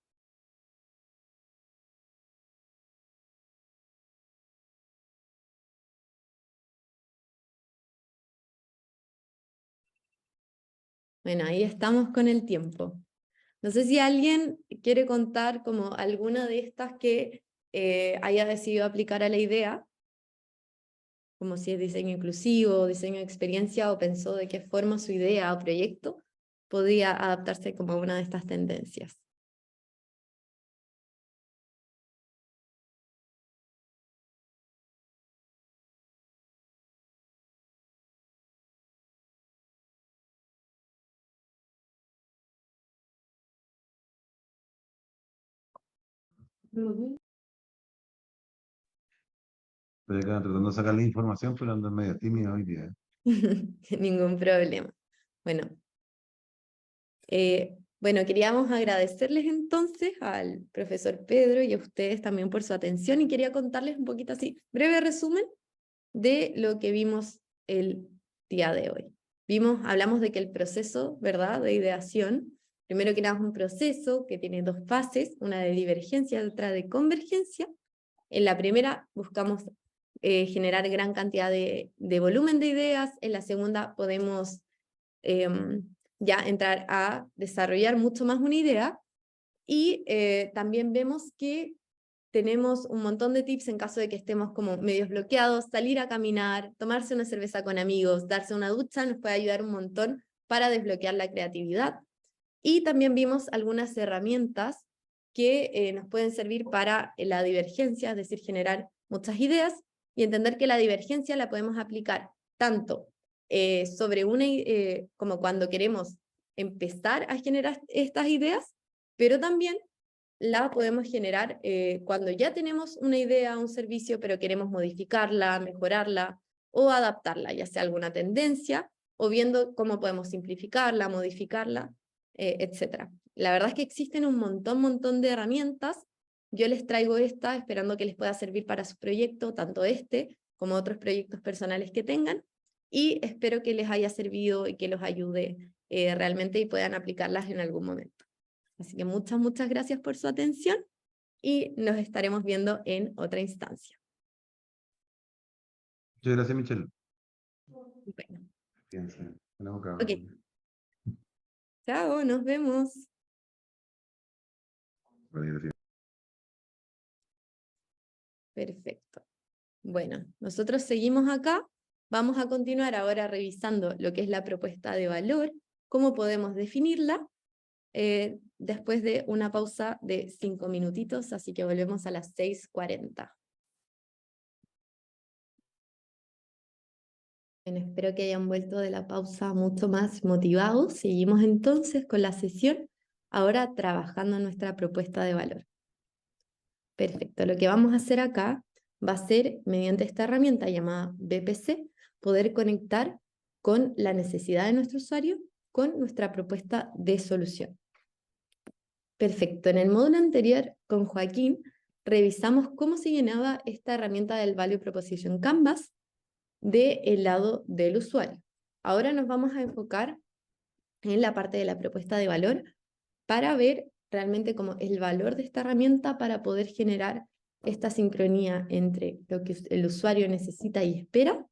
Bueno, ahí estamos con el tiempo. No sé si alguien quiere contar como alguna de estas que haya decidido aplicar a la idea, como si es diseño inclusivo, diseño de experiencia, o pensó de qué forma su idea o proyecto podía adaptarse como a una de estas tendencias. Estoy acá tratando de sacar la información, pero ando medio tímido hoy día. Ningún problema. Bueno, queríamos agradecerles entonces al profesor Pedro y a ustedes también por su atención, y quería contarles un poquito así, breve resumen de lo que vimos el día de hoy. Hablamos de que el proceso, ¿verdad?, de ideación, primero que nada es un proceso que tiene dos fases, una de divergencia y otra de convergencia. En la primera buscamos generar gran cantidad de volumen de ideas, en la segunda podemos ya entrar a desarrollar mucho más una idea, y también vemos que tenemos un montón de tips en caso de que estemos como medios bloqueados: salir a caminar, tomarse una cerveza con amigos, darse una ducha, nos puede ayudar un montón para desbloquear la creatividad. Y también vimos algunas herramientas que nos pueden servir para la divergencia, es decir, generar muchas ideas, y entender que la divergencia la podemos aplicar tanto sobre como cuando queremos empezar a generar estas ideas, pero también la podemos generar cuando ya tenemos una idea, un servicio, pero queremos modificarla, mejorarla o adaptarla, ya sea alguna tendencia, o viendo cómo podemos simplificarla, modificarla, etc. La verdad es que existen un montón de herramientas. Yo les traigo esta esperando que les pueda servir para su proyecto, tanto este como otros proyectos personales que tengan, y espero que les haya servido y que los ayude realmente y puedan aplicarlas en algún momento. Así que muchas gracias por su atención y nos estaremos viendo en otra instancia. Muchas gracias, Michelle. Bueno, Fíjense. ok. Chao, nos vemos. Perfecto. Bueno, nosotros seguimos acá. Vamos a continuar ahora revisando lo que es la propuesta de valor, cómo podemos definirla, después de una pausa de 5 minutitos, así que volvemos a las 6:40. Bueno, espero que hayan vuelto de la pausa mucho más motivados. Seguimos entonces con la sesión, ahora trabajando en nuestra propuesta de valor. Perfecto, lo que vamos a hacer acá va a ser, mediante esta herramienta llamada BPC, poder conectar con la necesidad de nuestro usuario con nuestra propuesta de solución. Perfecto, en el módulo anterior con Joaquín revisamos cómo se llenaba esta herramienta del Value Proposition Canvas del lado del usuario. Ahora nos vamos a enfocar en la parte de la propuesta de valor para ver realmente cómo el valor de esta herramienta para poder generar esta sincronía entre lo que el usuario necesita y espera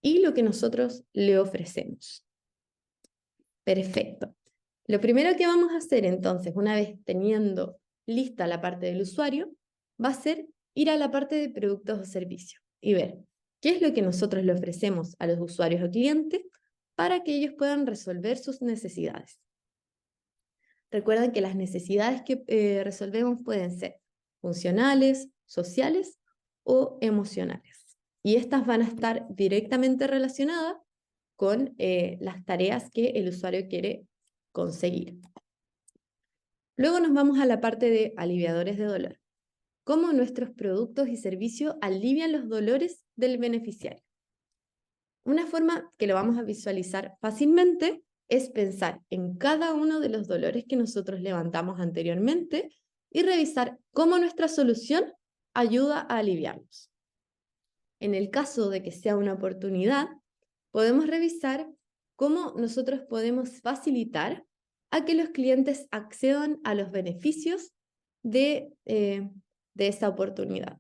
y lo que nosotros le ofrecemos. Perfecto. Lo primero que vamos a hacer entonces, una vez teniendo lista la parte del usuario, va a ser ir a la parte de productos o servicios y ver qué es lo que nosotros le ofrecemos a los usuarios o clientes para que ellos puedan resolver sus necesidades. Recuerden que las necesidades que resolvemos pueden ser funcionales, sociales o emocionales. Y estas van a estar directamente relacionadas con las tareas que el usuario quiere conseguir. Luego nos vamos a la parte de aliviadores de dolor. Cómo nuestros productos y servicios alivian los dolores del beneficiario. Una forma que lo vamos a visualizar fácilmente es pensar en cada uno de los dolores que nosotros levantamos anteriormente y revisar cómo nuestra solución ayuda a aliviarlos. En el caso de que sea una oportunidad, podemos revisar cómo nosotros podemos facilitar a que los clientes accedan a los beneficios de esta oportunidad.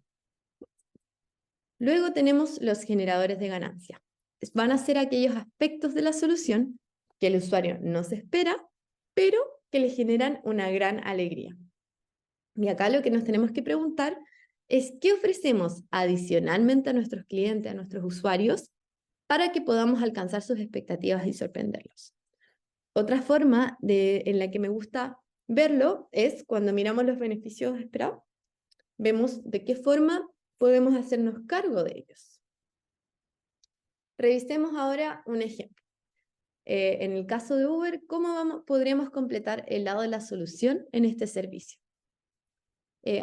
Luego tenemos los generadores de ganancia. Van a ser aquellos aspectos de la solución que el usuario no se espera, pero que le generan una gran alegría. Y acá lo que nos tenemos que preguntar es qué ofrecemos adicionalmente a nuestros clientes, a nuestros usuarios, para que podamos alcanzar sus expectativas y sorprenderlos. Otra forma en la que me gusta verlo es cuando miramos los beneficios esperados, vemos de qué forma podemos hacernos cargo de ellos. Revisemos ahora un ejemplo. En el caso de Uber, ¿cómo podríamos completar el lado de la solución en este servicio?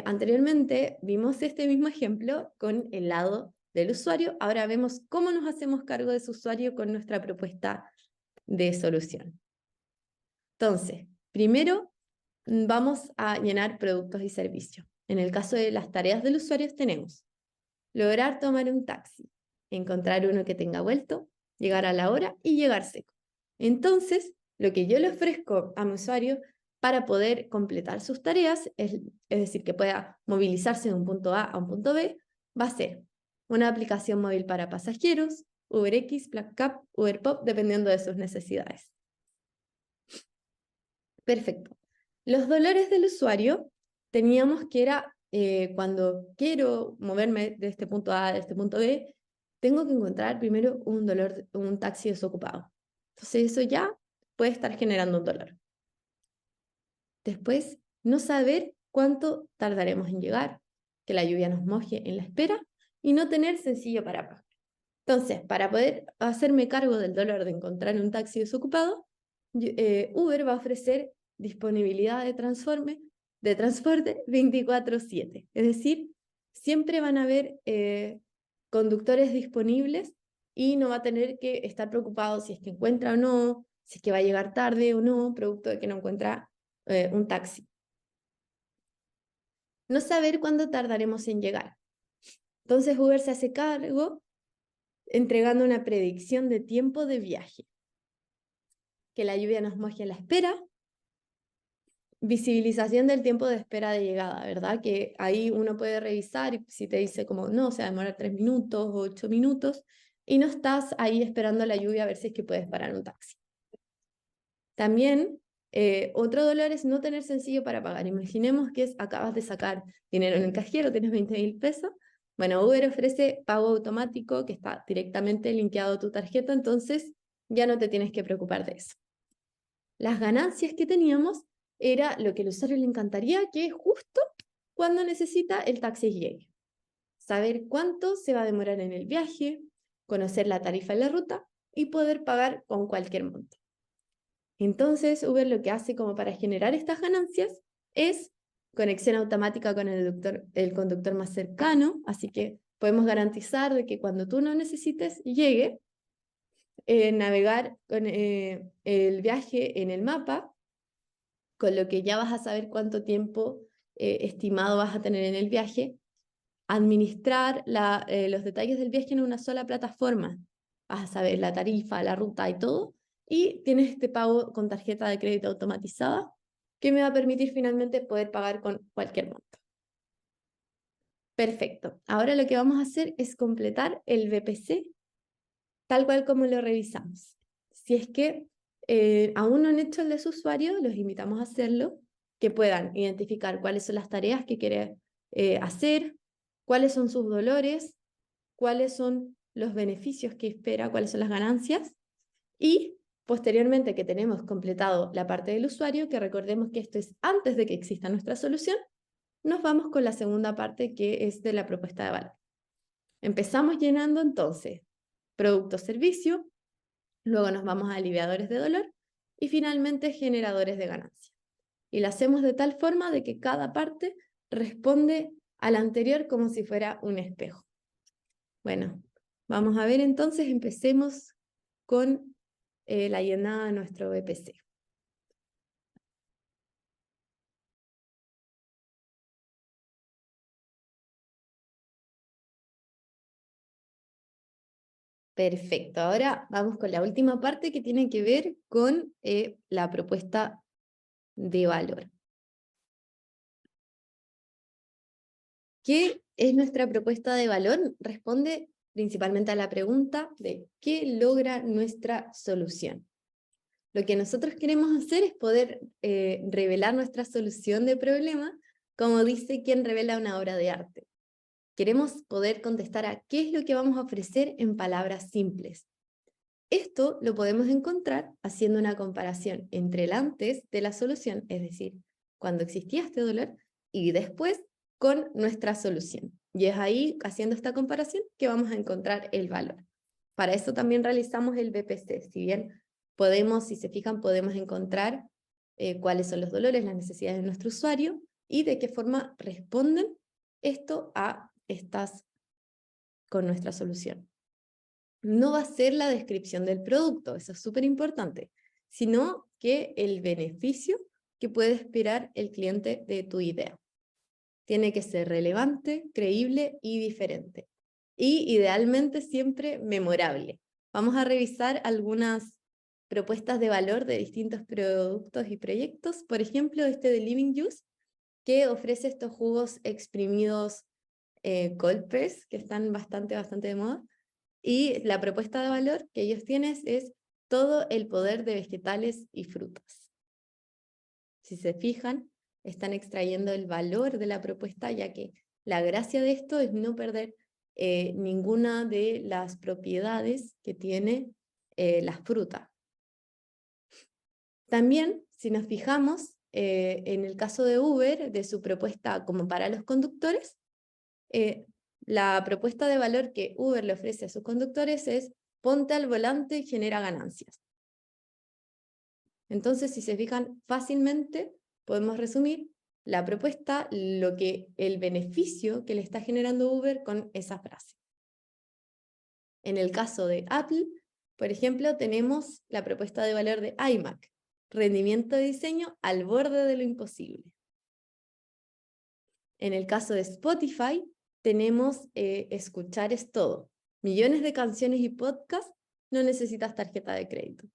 Anteriormente vimos este mismo ejemplo con el lado del usuario. Ahora vemos cómo nos hacemos cargo de su usuario con nuestra propuesta de solución. Entonces, primero vamos a llenar productos y servicios. En el caso de las tareas del usuario tenemos lograr tomar un taxi, encontrar uno que tenga vuelto, llegar a la hora y llegar seco. Entonces, lo que yo le ofrezco a mi usuario para poder completar sus tareas, es decir, que pueda movilizarse de un punto A a un punto B, va a ser una aplicación móvil para pasajeros, UberX, BlackCap, UberPop, dependiendo de sus necesidades. Perfecto. Los dolores del usuario teníamos que era cuando quiero moverme de este punto A a este punto B, tengo que encontrar primero un taxi desocupado. Entonces eso ya puede estar generando un dolor. Después, no saber cuánto tardaremos en llegar, que la lluvia nos moje en la espera y no tener sencillo para pagar. Entonces, para poder hacerme cargo del dolor de encontrar un taxi desocupado, Uber va a ofrecer disponibilidad de transporte 24/7. Es decir, siempre van a haber conductores disponibles y no va a tener que estar preocupado si es que encuentra o no, si es que va a llegar tarde o no, producto de que no encuentra un taxi. No saber cuándo tardaremos en llegar. Entonces Uber se hace cargo entregando una predicción de tiempo de viaje. Que la lluvia nos moje en la espera, visibilización del tiempo de espera de llegada, ¿verdad? Que ahí uno puede revisar y si te dice como, no, se va a demorar 3 minutos o 8 minutos, y no estás ahí esperando la lluvia a ver si es que puedes parar un taxi. También, otro dolor es no tener sencillo para pagar. Imaginemos que acabas de sacar dinero en el cajero, tienes 20.000 pesos. Bueno, Uber ofrece pago automático que está directamente linkeado a tu tarjeta, entonces ya no te tienes que preocupar de eso. Las ganancias que teníamos era lo que al usuario le encantaría, que es justo cuando necesita el taxi llegue. Saber cuánto se va a demorar en el viaje, conocer la tarifa de la ruta y poder pagar con cualquier monto. Entonces, Uber lo que hace como para generar estas ganancias es conexión automática con el conductor más cercano, así que podemos garantizar de que cuando tú no necesites llegue, navegar con el viaje en el mapa, con lo que ya vas a saber cuánto tiempo estimado vas a tener en el viaje, administrar los detalles del viaje en una sola plataforma. Vas a saber la tarifa, la ruta y todo, y tienes este pago con tarjeta de crédito automatizada que me va a permitir finalmente poder pagar con cualquier monto. Perfecto. Ahora lo que vamos a hacer es completar el VPC tal cual como lo revisamos. Si es que aún no han hecho el de su usuario, los invitamos a hacerlo, que puedan identificar cuáles son las tareas que quiere hacer, cuáles son sus dolores, cuáles son los beneficios que espera, cuáles son las ganancias, y posteriormente que tenemos completado la parte del usuario, que recordemos que esto es antes de que exista nuestra solución, nos vamos con la segunda parte que es de la propuesta de valor. Empezamos llenando entonces producto-servicio, luego nos vamos a aliviadores de dolor y finalmente generadores de ganancia. Y lo hacemos de tal forma de que cada parte responde a la anterior como si fuera un espejo. Bueno, vamos a ver entonces, empecemos con la llenada de nuestro VPC. Perfecto, ahora vamos con la última parte que tiene que ver con la propuesta de valor. ¿Qué es nuestra propuesta de valor? Responde principalmente a la pregunta de ¿qué logra nuestra solución? Lo que nosotros queremos hacer es poder revelar nuestra solución de problema, como dice quien revela una obra de arte. Queremos poder contestar a qué es lo que vamos a ofrecer en palabras simples. Esto lo podemos encontrar haciendo una comparación entre el antes de la solución, es decir, cuando existía este dolor, y después con nuestra solución. Y es ahí, haciendo esta comparación, que vamos a encontrar el valor. Para eso también realizamos el BPC. Si bien podemos, si se fijan, podemos encontrar cuáles son los dolores, las necesidades de nuestro usuario y de qué forma responden esto a estas con nuestra solución. No va a ser la descripción del producto, eso es súper importante, sino que el beneficio que puede esperar el cliente de tu idea. Tiene que ser relevante, creíble y diferente. Y idealmente siempre memorable. Vamos a revisar algunas propuestas de valor de distintos productos y proyectos. Por ejemplo, este de Living Juice, que ofrece estos jugos exprimidos cold press, que están bastante de moda. Y la propuesta de valor que ellos tienen es todo el poder de vegetales y frutas. Si se fijan, están extrayendo el valor de la propuesta, ya que la gracia de esto es no perder ninguna de las propiedades que tiene la fruta. También, si nos fijamos, en el caso de Uber, de su propuesta como para los conductores, la propuesta de valor que Uber le ofrece a sus conductores es ponte al volante y genera ganancias. Entonces, si se fijan fácilmente, podemos resumir la propuesta, el beneficio que le está generando Uber con esa frase. En el caso de Apple, por ejemplo, tenemos la propuesta de valor de iMac, rendimiento de diseño al borde de lo imposible. En el caso de Spotify, tenemos escuchar es todo. Millones de canciones y podcasts, no necesitas tarjeta de crédito.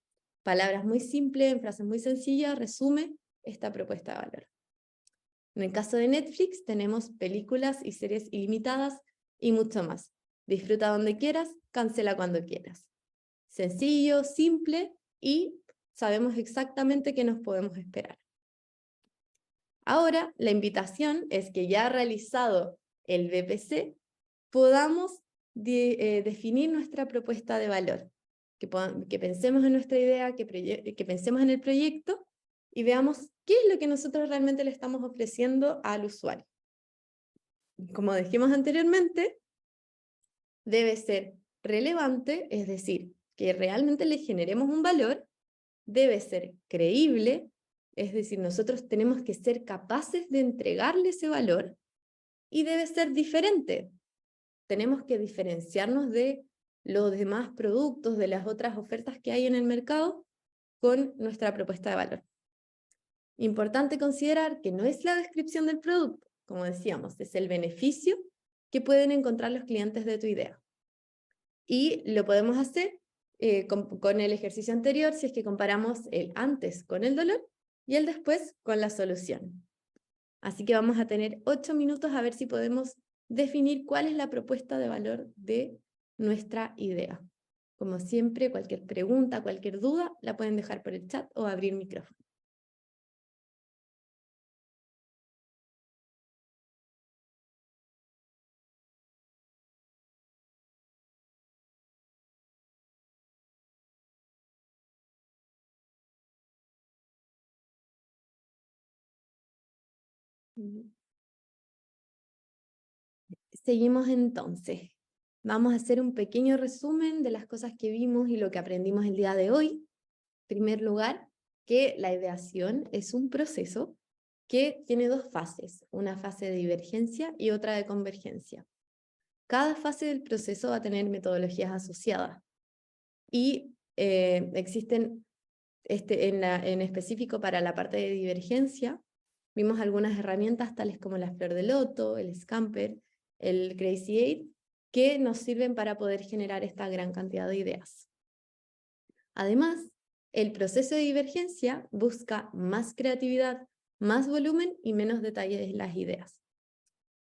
Palabras muy simples, en frases muy sencillas, resume esta propuesta de valor. En el caso de Netflix, tenemos películas y series ilimitadas y mucho más. Disfruta donde quieras, cancela cuando quieras. Sencillo, simple y sabemos exactamente qué nos podemos esperar. Ahora, la invitación es que ya realizado el BPC, podamos definir nuestra propuesta de valor, que pensemos en nuestra idea, que pensemos en el proyecto y veamos qué es lo que nosotros realmente le estamos ofreciendo al usuario. Como dijimos anteriormente, debe ser relevante, es decir, que realmente le generemos un valor, debe ser creíble, es decir, nosotros tenemos que ser capaces de entregarle ese valor, y debe ser diferente. Tenemos que diferenciarnos de los demás productos, de las otras ofertas que hay en el mercado, con nuestra propuesta de valor. Importante considerar que no es la descripción del producto, como decíamos, es el beneficio que pueden encontrar los clientes de tu idea. Y lo podemos hacer con el ejercicio anterior, si es que comparamos el antes con el dolor y el después con la solución. Así que vamos a tener 8 minutos a ver si podemos definir cuál es la propuesta de valor de nuestra idea. Como siempre, cualquier pregunta, cualquier duda, la pueden dejar por el chat o abrir micrófono. Seguimos entonces. Vamos a hacer un pequeño resumen de las cosas que vimos y lo que aprendimos el día de hoy. En primer lugar, que la ideación es un proceso que tiene dos fases, una fase de divergencia y otra de convergencia. Cada fase del proceso va a tener metodologías asociadas y existen, en específico para la parte de divergencia, vimos algunas herramientas tales como la flor de loto, el Scamper, el Crazy 8, que nos sirven para poder generar esta gran cantidad de ideas. Además, el proceso de divergencia busca más creatividad, más volumen y menos detalle de las ideas.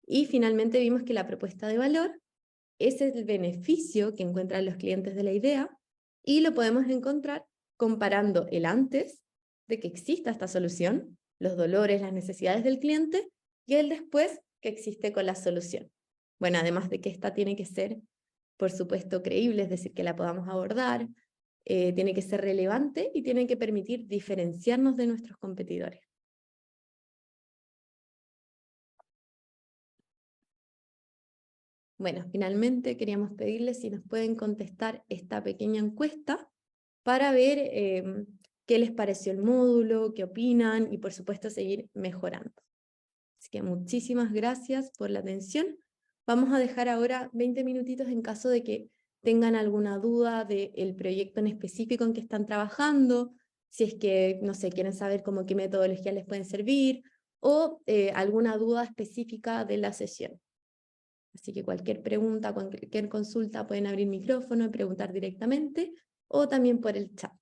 Y finalmente vimos que la propuesta de valor es el beneficio que encuentran los clientes de la idea y lo podemos encontrar comparando el antes de que exista esta solución, los dolores, las necesidades del cliente, y el después que existe con la solución. Bueno, además de que esta tiene que ser, por supuesto, creíble, es decir, que la podamos abordar, tiene que ser relevante y tiene que permitir diferenciarnos de nuestros competidores. Bueno, finalmente queríamos pedirles si nos pueden contestar esta pequeña encuesta para ver qué les pareció el módulo, qué opinan y por supuesto seguir mejorando. Así que muchísimas gracias por la atención. Vamos a dejar ahora 20 minutitos en caso de que tengan alguna duda del proyecto en específico en que están trabajando, si es que, no sé, quieren saber cómo qué metodologías les pueden servir, o alguna duda específica de la sesión. Así que cualquier pregunta, cualquier consulta pueden abrir micrófono y preguntar directamente, o también por el chat.